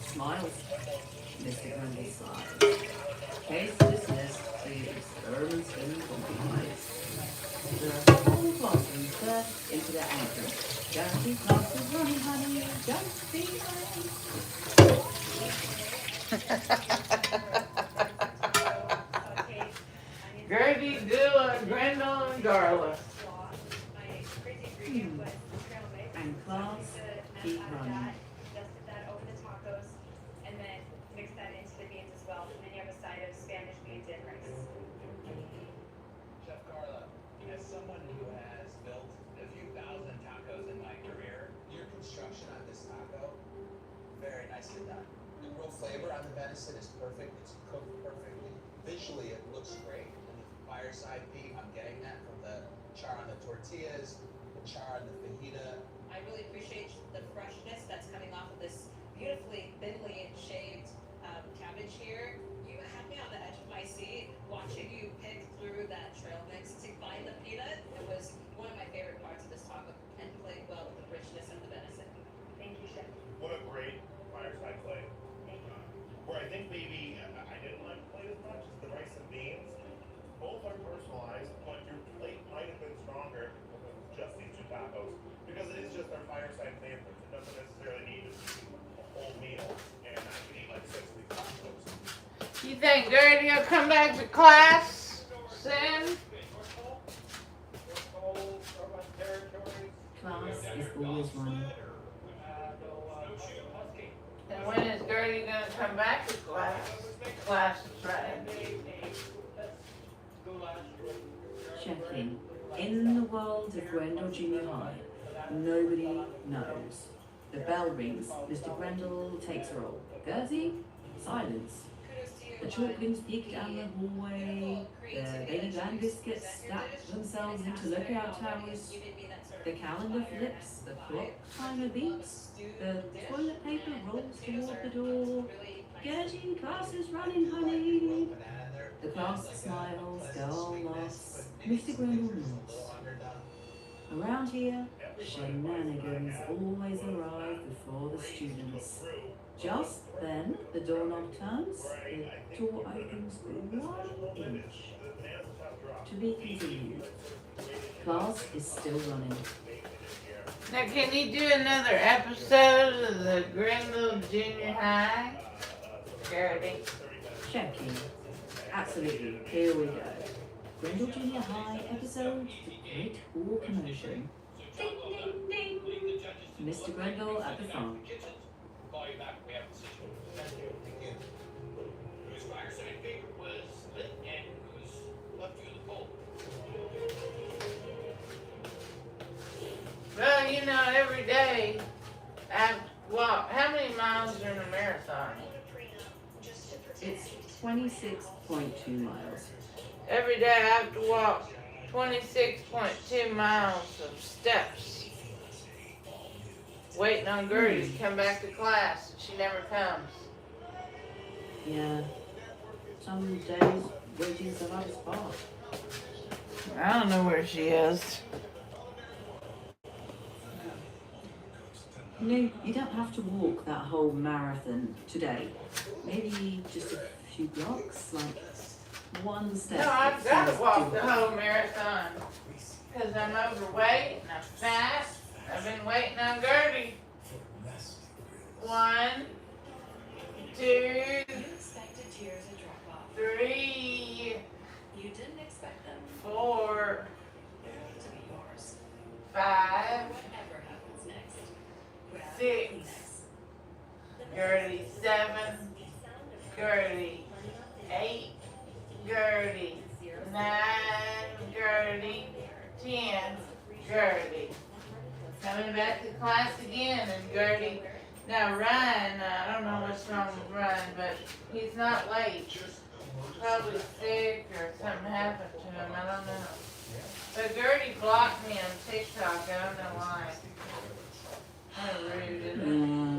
Smiles. Mr. Grundy sighs. Case dismissed. The experiments didn't compromise. The whole classroom burst into their anthem. Guarantee class is running, honey. Don't be late. Gertie, Dilla, Grendel, and Darla. And class keep running. Dusted that over the tacos, and then mix that into the beans as well. And then you have a side of Spanish beans and rice. Chef Carla, as someone who has built a few thousand tacos in my career, your construction on this taco, very nicely done. The real flavor on the venison is perfect. It's cooked perfectly. Visually, it looks great. And the fireside peak, I'm getting that from the char on the tortillas, the char on the fajita. I really appreciate the freshness that's coming off of this beautifully thinly shaved cabbage here. You had me on the edge of my seat watching you pick through that trail mix to find the peanut. It was one of my favorite parts of this taco and played well with the richness of the venison. Thank you, Chef. What a great fireside play. Where I think maybe I didn't like the plate as much is the rice and beans. Both are personalized, but your plate might have been stronger with just these two tacos because it is just our fireside favorites. It doesn't necessarily need to be a whole meal, and I can eat like 6 of these tacos. You think Gertie will come back to class soon? Class is always running. And when is Gertie going to come back to class? Class is running. Checking. In the world of Grendel Junior High, nobody knows. The bell rings. Mr. Grendel takes roll. Gertie? Silence. The chalklings peek down the hallway. The baby band biscuits stack themselves into lookout towers. The calendar flips. The clock timer beeps. The toilet paper rolls toward the door. Gertie, class is running, honey. The class smiles, girl laughs. Mr. Grendel nods. Around here, shenanigans always arrive before the students. Just then, the doorknob turns, the door opens 1 inch. To be continued. Class is still running. Now, can you do another episode of the Greenville Junior High? Charity. Checking. Absolutely. Here we go. Grendel Junior High episode, The Great War Commotion. Ding, ding, ding. Mr. Grendel at the phone. Call you back when we have a decision. Thank you. Whose fireside paper was lit and who's left you in the cold? Well, you know, every day I have to walk. How many miles are in a marathon? It's 26.2 miles. Every day I have to walk 26.2 miles of steps. Waiting on Gertie to come back to class. She never comes. Yeah. Some days waiting's the hardest part. I don't know where she is. You know, you don't have to walk that whole marathon today. Maybe just a few blocks, like one step. No, I've got to walk the whole marathon. Because I'm overweight and I'm fat. I've been waiting on Gertie. 1, 2, You expected tears to drop off. 3, You didn't expect them 4, to be yours. 5, Whatever happens next. Grab 6, Kleenex. Gertie 7, Gertie 8, Gertie 9, Gertie 10, Gertie. Coming back to class again, and Gertie. Now Ryan, I don't know what's wrong with Ryan, but he's not late. Probably sick or something happened to him. I don't know. But Gertie blocked me on TikTok. I don't know why. How rude, isn't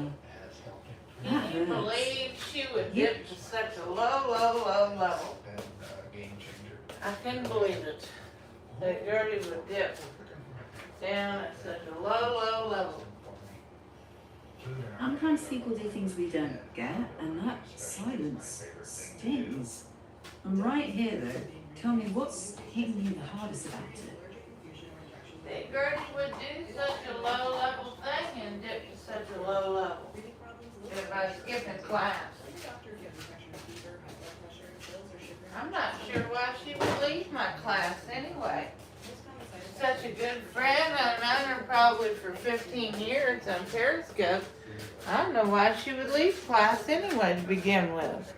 it? Can you believe she would dip to such a low level? I couldn't believe it. That Gertie would dip down at such a low level. Sometimes people do things we don't get, and that silence stings. I'm right here though. Tell me what's hitting you the hardest about it. That Gertie would do such a low level thing and dip to such a low level. If I skipping class. I'm not sure why she would leave my class anyway. Such a good friend. I've known her probably for 15 years on Periscope. I don't know why she would leave class anyway to begin with.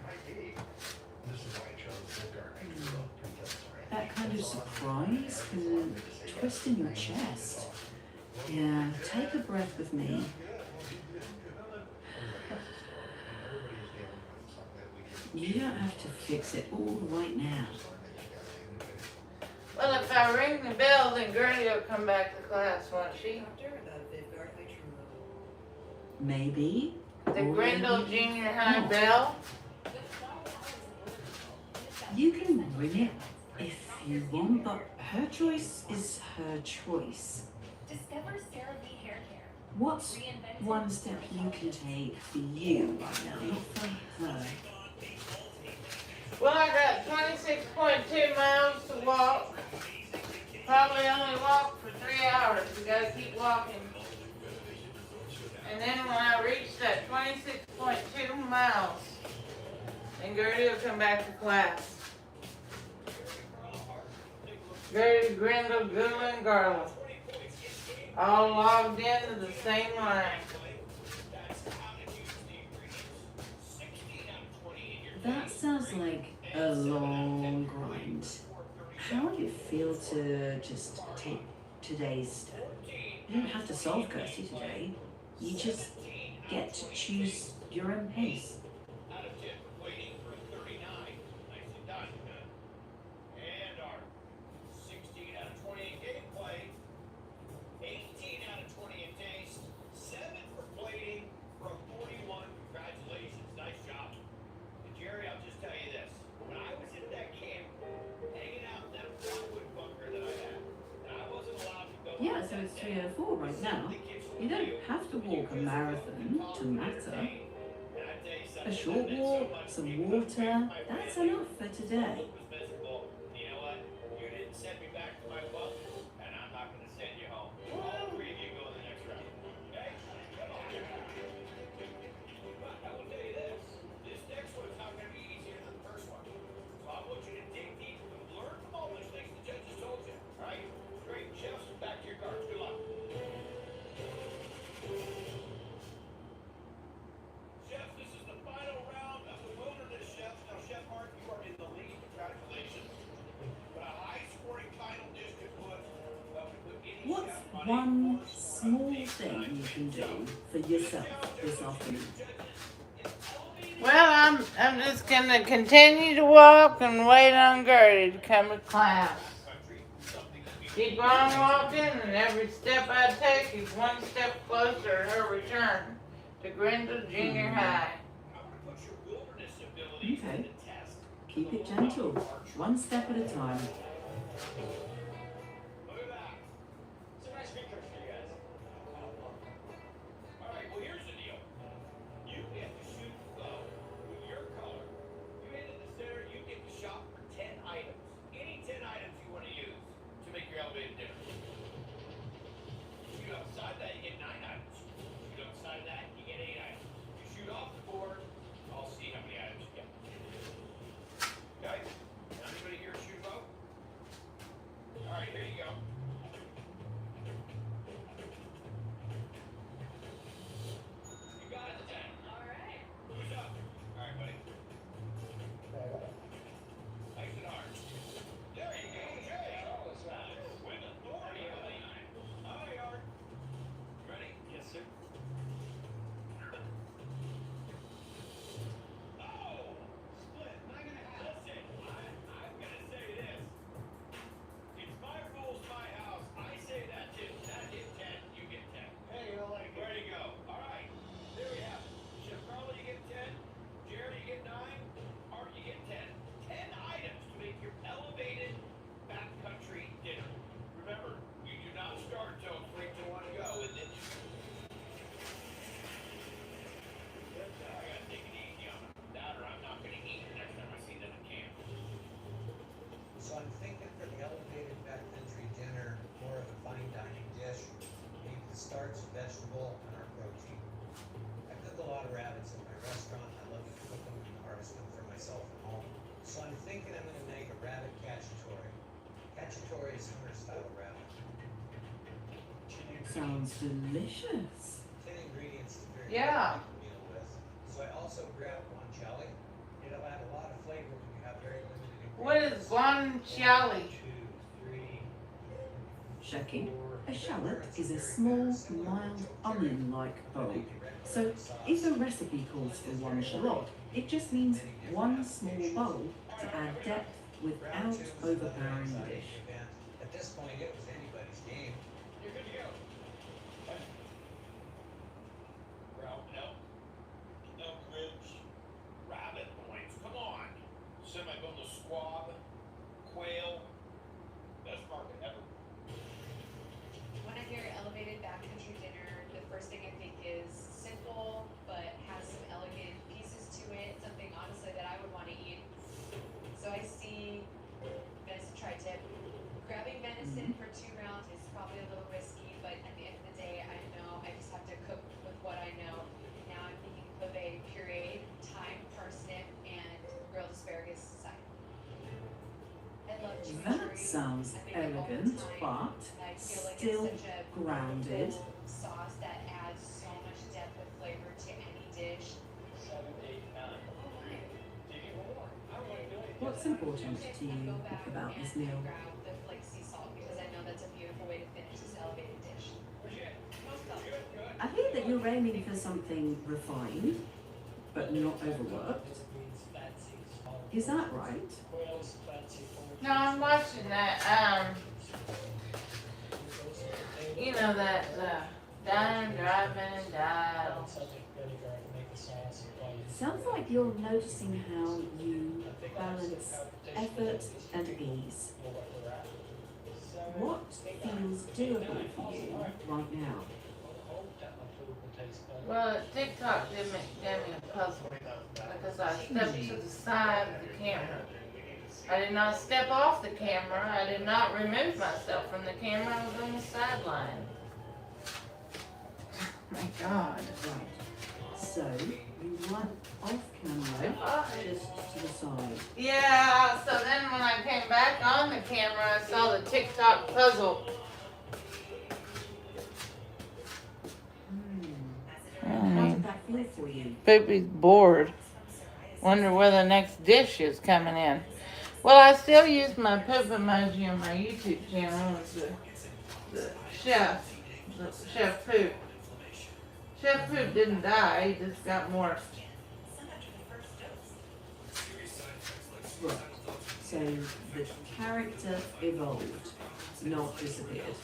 That kind of surprise can twist in your chest. Yeah, take a breath with me. You don't have to fix it all right now. Well, if I ring the bell, then Gertie will come back to class, won't she? Maybe. The Grendel Junior High bell? You can ring it if you want, but her choice is her choice. Discover CeraVe hair care. What's one step you can take for you right now, not for her? Well, I got 26.2 miles to walk. Probably only walk for 3 hours. We gotta keep walking. And then when I reach that 26.2 miles, then Gertie will come back to class. Gertie, Grendel, Gula, and Garland. All logged into the same line. That sounds like a long grind. How would it feel to just take today's step? You don't have to solve Kirsty today. You just get to choose your own pace. Out of 10 for waiting for 39. Nicely done. And our 16 out of 20 in gameplay. 18 out of 20 in taste. 7 for plating from 41. Congratulations. Nice job. And Jerry, I'll just tell you this. When I was in that camp, hanging out in that plywood bunker that I had, and I wasn't allowed to go Yeah, so it's 3:04 right now. You don't have to walk a marathon to matter. A short walk, some water, that's enough for today. You know what? You didn't send me back to my bunk, and I'm not going to send you home. All three of you go in the next round. Okay? Come on. But I will tell you this next one's not going to be easier than the first one. So I want you to dig deep and learn from all those things the judges told you. All right? Great. Chefs, back to your cards. Good luck. Chefs, this is the final round of the Wilderness Chefs. Now, Chef Hart, you are in the lead. Congratulations. But a high-scoring final dish could put any What's chef on one small thing you can do for yourself this afternoon? Well, I'm just gonna continue to walk and wait on Gertie to come to class. Keep on walking, and every step I take is one step closer to her return to Grindle Junior High. Okay. Keep it gentle, one step at a time. Some nice pictures for you guys. All right, well, here's the deal. You get to shoot with your color. You hit in the center, you get to shop for 10 items. Any 10 items you want to use to make your elevated dinner. You shoot outside that, you get 9 items. You shoot outside that, you get 8 items. You shoot off the board, I'll see how many items you get. Okay? Anybody here shoot a vote? All right, here you go. You got it, 10. All right. Who's up? All right, buddy. Nice and hard. There you go, Jay. With authority, buddy. Hi, Art. Ready? Yes, sir. Oh! Split. 9.5. Listen, I'm gonna say this. It's my rules, my house. I say that too. That hit 10, you get 10. Hey, you like it. Where you go? All right. There we have it. Chef Carla, you get 10. Jerry, you get 9. Art, you get 10. 10 items to make your elevated backcountry dinner. Remember, you do not start till 3, 2, 1, go, and then you... I gotta take it easy on them. That or I'm not gonna eat the next time I see them in camp. So I'm thinking for the elevated backcountry dinner, more of a fine dining dish. Maybe the starch, vegetable, and our protein. I cook a lot of rabbits in my restaurant. I love to cook them and harvest them for myself at home. So I'm thinking I'm gonna make a rabbit cacciatore. Cacciatore is Hummer-style rabbit. Sounds delicious. 10 ingredients is very Yeah. good to make a meal with. So I also grabbed guanciale. It'll add a lot of flavor when you have very limited ingredients. What is guanciale? 1, 2, 3. Checking. A shallot is a small, mild, onion-like bulb. So if a recipe calls for 1 shallot, it just means 1 small bulb to add depth without overpowering the dish. At this point, it was anybody's game. You're good to go. Ralph, elk ribs, rabbit loins. Come on. Semi-boneless squab, quail. Best market ever. When I hear elevated backcountry dinner, the first thing I think is simple, but has some elegant pieces to it. Something honestly that I would want to eat. So I see venison tri-tip. Grabbing venison for 2 rounds is probably a little risky, but at the end of the day, I know I just have to cook with what I know. Now I'm thinking of a pureed thyme, parsnip, and grilled asparagus side. I love That sounds elegant, but still grounded. Sauce that adds so much depth of flavor to any dish. 7, 8, 9. Taking more. I don't want to do anything. What's important to you about this meal? Grab the like sea salt because I know that's a beautiful way to finish this elevated dish. Most welcome. I hear that you're aiming for something refined, but not overworked. Is that right? No, I'm watching that, you know, that, Dime, Driving, and Dial. Sounds like you're noticing how you balance effort and ease. What feels doable for you right now? Well, TikTok gave me a puzzle because I stepped to the side of the camera. I did not step off the camera. I did not remove myself from the camera. I was on the sideline. My God. Right. So, you went off camera, just to the side. Yeah, so then when I came back on the camera, I saw the TikTok puzzle. How did that feel for you? Poopy's bored. Wonder where the next dish is coming in. Well, I still use my poop emoji on my YouTube channel as the chef Poop. Chef Poop didn't die, he just got morphed. Right. So the character evolved, not disappeared.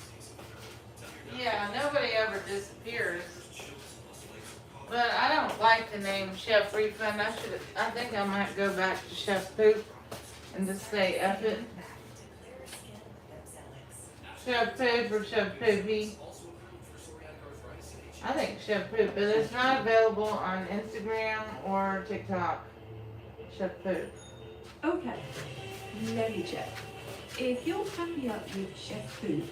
Yeah, nobody ever disappears. But I don't like the name Chef Refund. I think I might go back to Chef Poop and just say F it. Chef Poop or Chef Poopy. I think Chef Poop, but it's not available on Instagram or TikTok. Chef Poop. Okay, let me check. If you're happier with Chef Poop,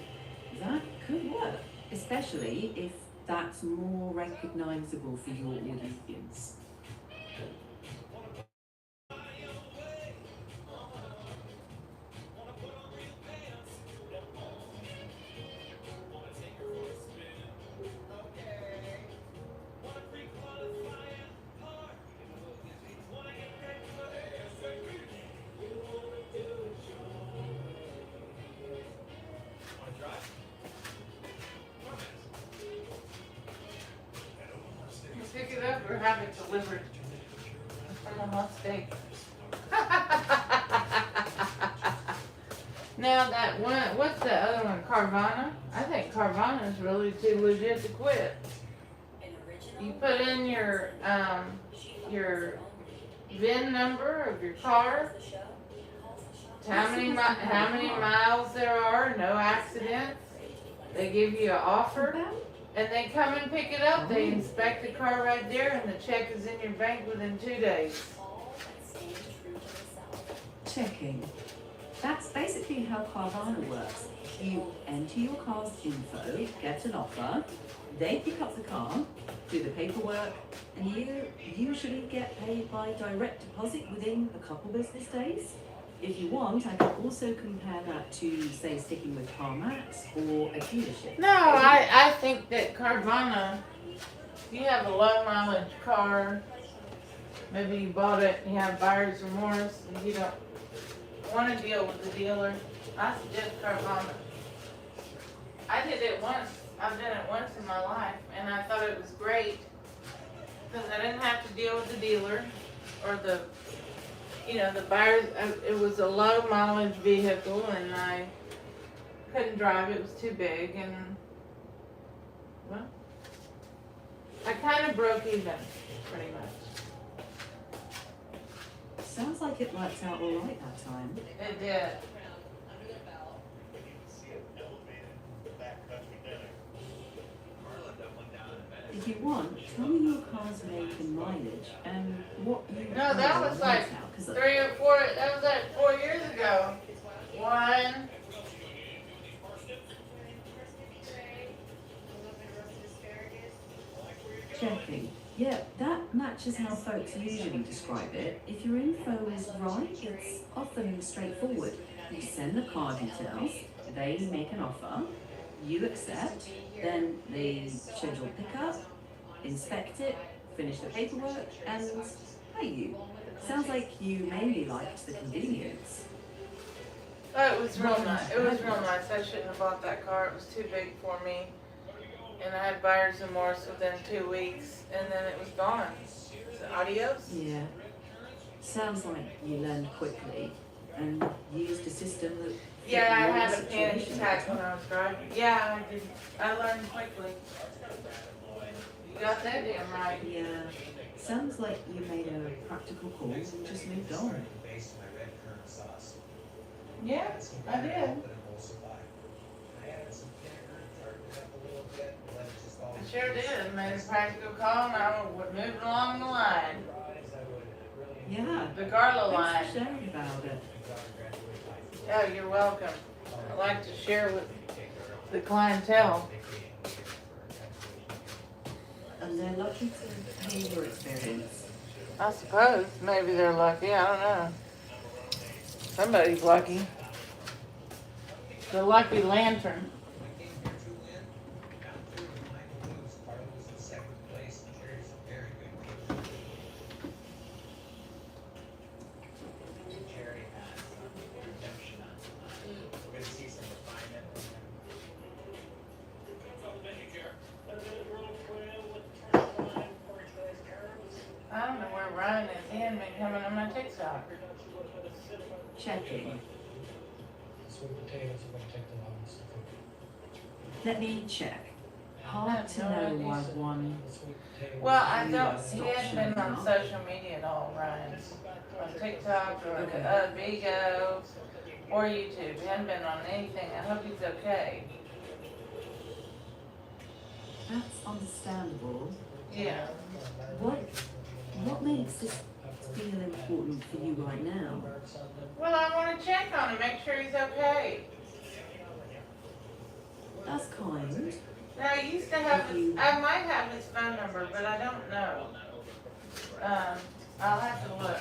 that could work, especially if that's more recognizable for your audience. Pick it up or have it delivered from a mistake. Now that one, what's the other one? Carvana? I think Carvana is really too legit to quit. You put in your VIN number of your car, how many miles there are, no accidents. They give you an offer. And they come and pick it up. They inspect the car right there, and the check is in your bank within 2 days. Checking. That's basically how Carvana works. You enter your car's info, get an offer, they pick up the car, do the paperwork, and you usually get paid by direct deposit within a couple business days. If you want, I can also compare that to, say, sticking with CarMax or a dealership. No, I think that Carvana, if you have a low mileage car, maybe you bought it and you have buyer's remorse and you don't want to deal with the dealer, I suggest Carvana. I did it once. I've done it once in my life, and I thought it was great because I didn't have to deal with the dealer or the buyers. It was a low mileage vehicle, and I couldn't drive. It was too big, and well, I kind of broke even, pretty much. Sounds like it worked out all right that time. It did. If you want, tell me your car's make and mileage and what you No, that was like 3 or 4. That was like 4 years ago. 1. Checking. Yeah, that matches how folks usually describe it. If your info is right, it's often straightforward. You send the car details, they make an offer, you accept, then they schedule pickup, inspect it, finish the paperwork, and pay you. Sounds like you mainly liked the convenience. Oh, it was real nice. It was real nice. I shouldn't have bought that car. It was too big for me. And I had buyer's remorse within 2 weeks, and then it was gone. So, adios. Yeah. Sounds like you learned quickly and used a system that... Yeah, I had a panic attack when I was driving. Yeah, I did. I learned quickly. You got that damn right. Yeah. Sounds like you made a practical call and just moved on. Yeah, I did. sure did. Made a practical call and I moved along the line. Yeah. The Garla line. Thanks for sharing about it. Oh, you're welcome. I like to share with the clientele. And they're lucky to hear your experience. I suppose. Maybe they're lucky. I don't know. Somebody's lucky. The lucky lantern. I don't know where Ryan is. He hasn't been coming on my TikTok. Checking. Sweet potatoes are gonna take the longest. Let me check. Hard to know why one. Well, I don't. He hasn't been on social media at all, Ryan. On TikTok or Vigo or YouTube. He hasn't been on anything. I hope he's okay. That's understandable. Yeah. What makes this feel important for you right now? Well, I want to check on him, make sure he's okay. That's kind. Now, I used to have his, I might have his phone number, but I don't know. I'll have to look.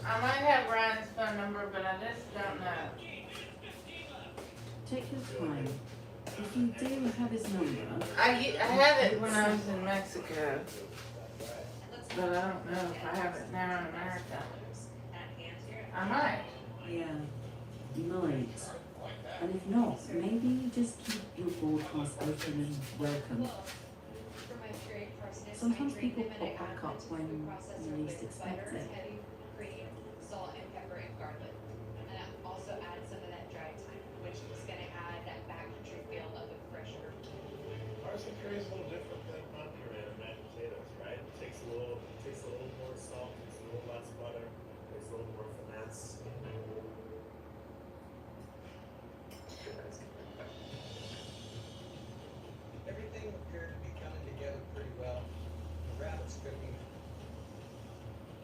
I might have Ryan's phone number, but I just don't know. Take your time. If you do have his number, I had it when I was in Mexico, but I don't know if I have it now in America. I might. yeah, you might. And if not, maybe you just keep your broadcast open and welcome. Sometimes people pop back up when you least expect it. Salt and pepper and garlic. And I also add some of that dry thyme, which is gonna add that backcountry feel of a fresh herb. Parsley curry is a little different than puree and mashed potatoes, right? It takes a little more salt, takes a little less butter, takes a little more finesse. Everything appeared to be coming together pretty well. The rabbit's cooking.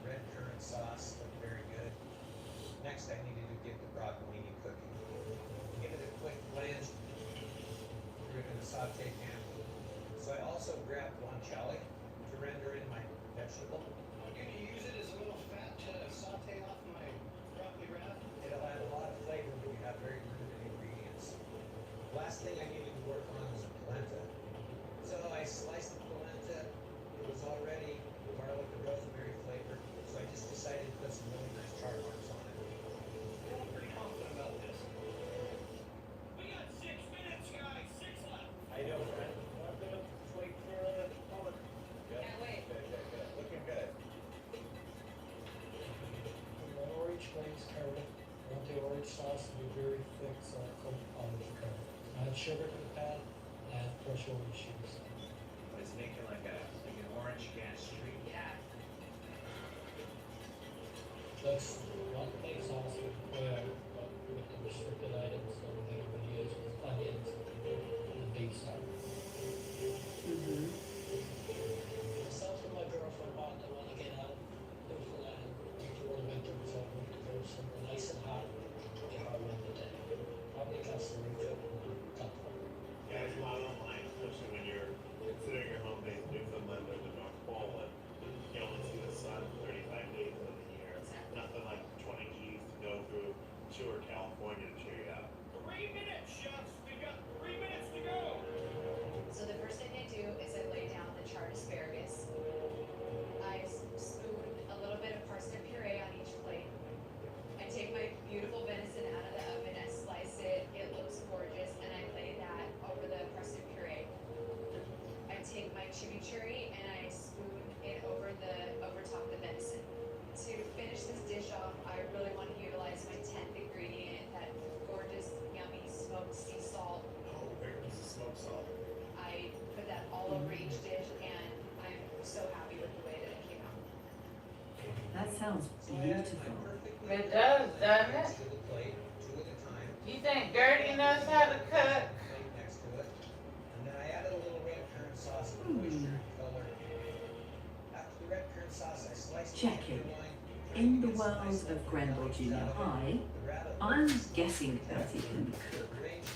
Red currant sauce looked very good. Next, I needed to get the broccolini cooking. Give it a quick blanch. Threw it in the saute pan. So I also grabbed guanciale to render in my vegetable. I'm going to use it as a little fat to saute off my broccoli wrap. It'll add a lot of flavor, but you have very limited ingredients. Last thing I needed to work on was a polenta. So I sliced the polenta. It was already garlic and rosemary flavored, so I just decided to put some really nice char marks on it. I'm pretty confident about this. We got 6 minutes, guys. 6 left. I know, Fred. I'm gonna wait for Paula. Can't wait. Good. Looking good. An orange glazed curd. I want the orange sauce to be very thick, so I coat all of the curd. Add sugar to the pan, add fresh orange juice. But it's making like an orange gas streak. Yeah. That's one thing sauce where with the restricted items that everybody uses, onions and the beef stuff. Myself and my girlfriend bought the one again out of Newfoundland before the winter was over. It was nice and hot if I went the day. Probably cost a refill cup. Yeah, there's a lot online, especially when you're considering your home base Newfoundland or the North Pole, and you only see the sun 35 days of the year. Nothing like 20 G's to go through Tour California to cheer you up. 3 minutes, chefs. We've got 3 minutes to go. So the first thing I do is I lay down the charred asparagus. I spoon a little bit of parsnip puree on each plate. I take my beautiful venison out of the oven, I slice it, it looks gorgeous, and I lay that over the parsnip puree. I take my chimichurri and I spoon it over top the venison. To finish this dish off, I really want to utilize my 10th ingredient, that gorgeous, yummy smoked sea salt. Oh, where is the smoked salt? I put that all over each dish, and I'm so happy with the way that it came out. That sounds beautiful. It does, doesn't it? To the plate, 2 at a time. You think Gertie knows how to cook? Plate next to it. And then I added a curd sauce, I sliced Checking. In the world of Grendel Junior High, I'm guessing Bertie can cook.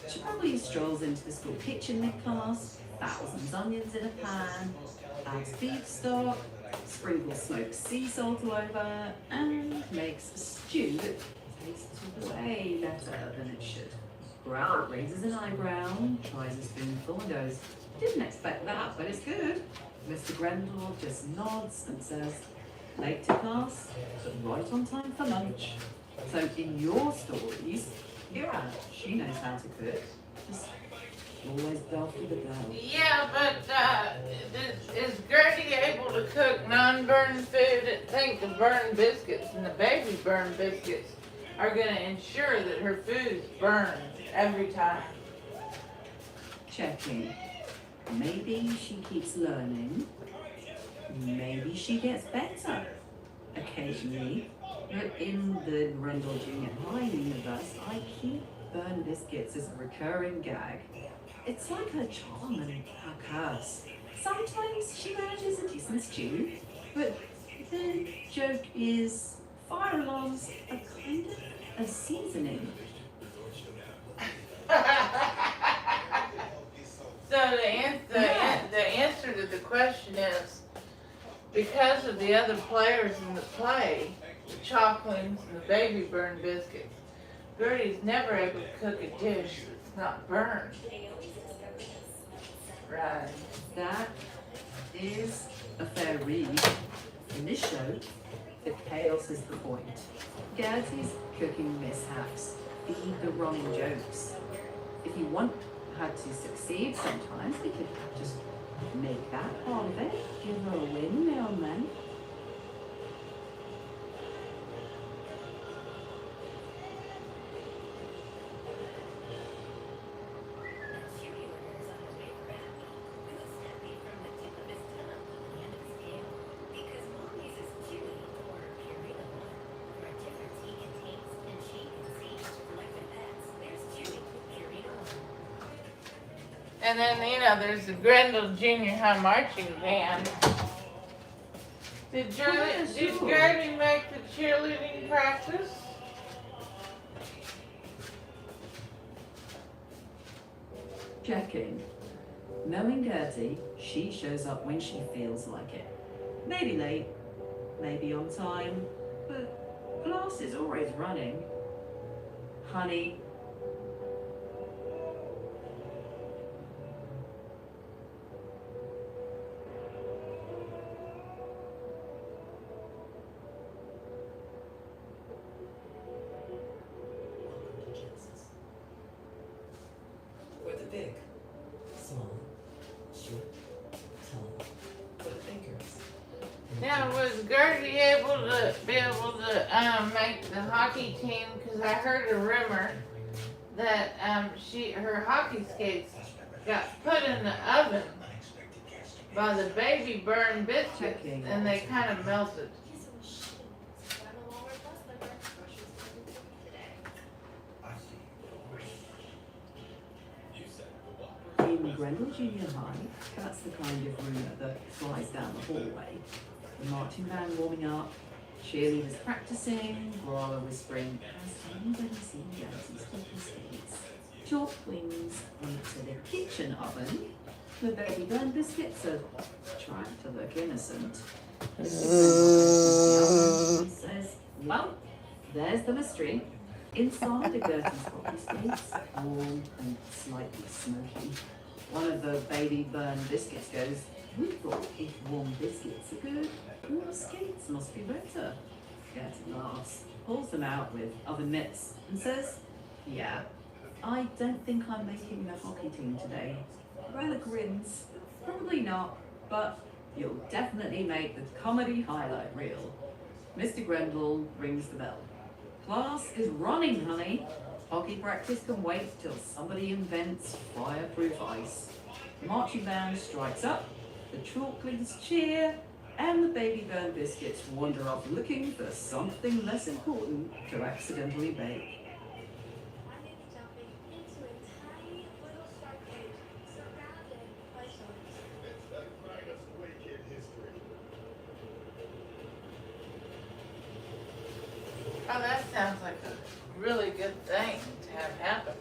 She probably strolls into the school kitchen mid-class, thousands onions in a pan, adds beef stock, sprinkles smoked sea salt all over, and makes a stew that tastes way better than it should. Growl raises an eyebrow, tries a spoonful and goes, "Didn't expect that, but it's good." Mr. Grendel just nods and says, "Late to class, but right on time for lunch." So in your stories, you're right, she knows how to cook. Just always after the bell. Yeah, but is Gertie able to cook non-burned food? I think the burned biscuits and the baby burned biscuits are going to ensure that her food's burned every time. Checking. Maybe she keeps learning. Maybe she gets better. Occasionally. But in the Grendel Junior High universe, I keep burned biscuits as a recurring gag. It's like her charm and her curse. Sometimes she manages a decent stew, but the joke is fire alarms are kind of a seasoning. So the answer to the question is, because of the other players in the play, the Chalklings and the baby burned biscuits, Gertie's never able to cook a dish that's not burned. Right. That is a fair read. In this show, the chaos is the point. Gertie's cooking mishaps feed the running jokes. If you want her to succeed sometimes, we could just make that part of it. Give her a win now and then. And then, there's the Grendel Junior High Marching Band. Did Gertie make the cheerleading practice? Checking. Knowing Gertie, she shows up when she feels like it. Maybe late, maybe on time, but class is always running. Honey, For the big, small, short, tall, for the thinkers. Now, was Gertie able to make the hockey team? Because I heard a rumor that her hockey skates got put in the oven by the baby burned biscuits, and they kind of melted. in Grendel Junior High, that's the kind of rumour that flies down the hallway. The marching band warming up, cheerleaders practicing, Brawler whispering, "Has anybody seen Gertie's hockey skates?" Chalk wings into the kitchen oven. The baby burned biscuits are trying to look innocent. Mr. says, "Well, there's the mystery." Inside the Gertie's hockey skates, warm and slightly smoky. One of the baby burned biscuits goes, "We thought if warm biscuits are good, warm skates must be better." Gertie laughs, pulls them out with oven mitts, and says, "Yeah, I don't think I'm making the hockey team today." Bella grins, "Probably not, but you'll definitely make the comedy highlight reel." Mr. Grendel rings the bell. "Class is running, honey. Hockey practice can wait till somebody invents fireproof ice." The marching band strikes up, the Chalklings cheer, and the baby burned biscuits wander off looking for something less important to accidentally bake. Oh, that sounds like a really good thing to have happen.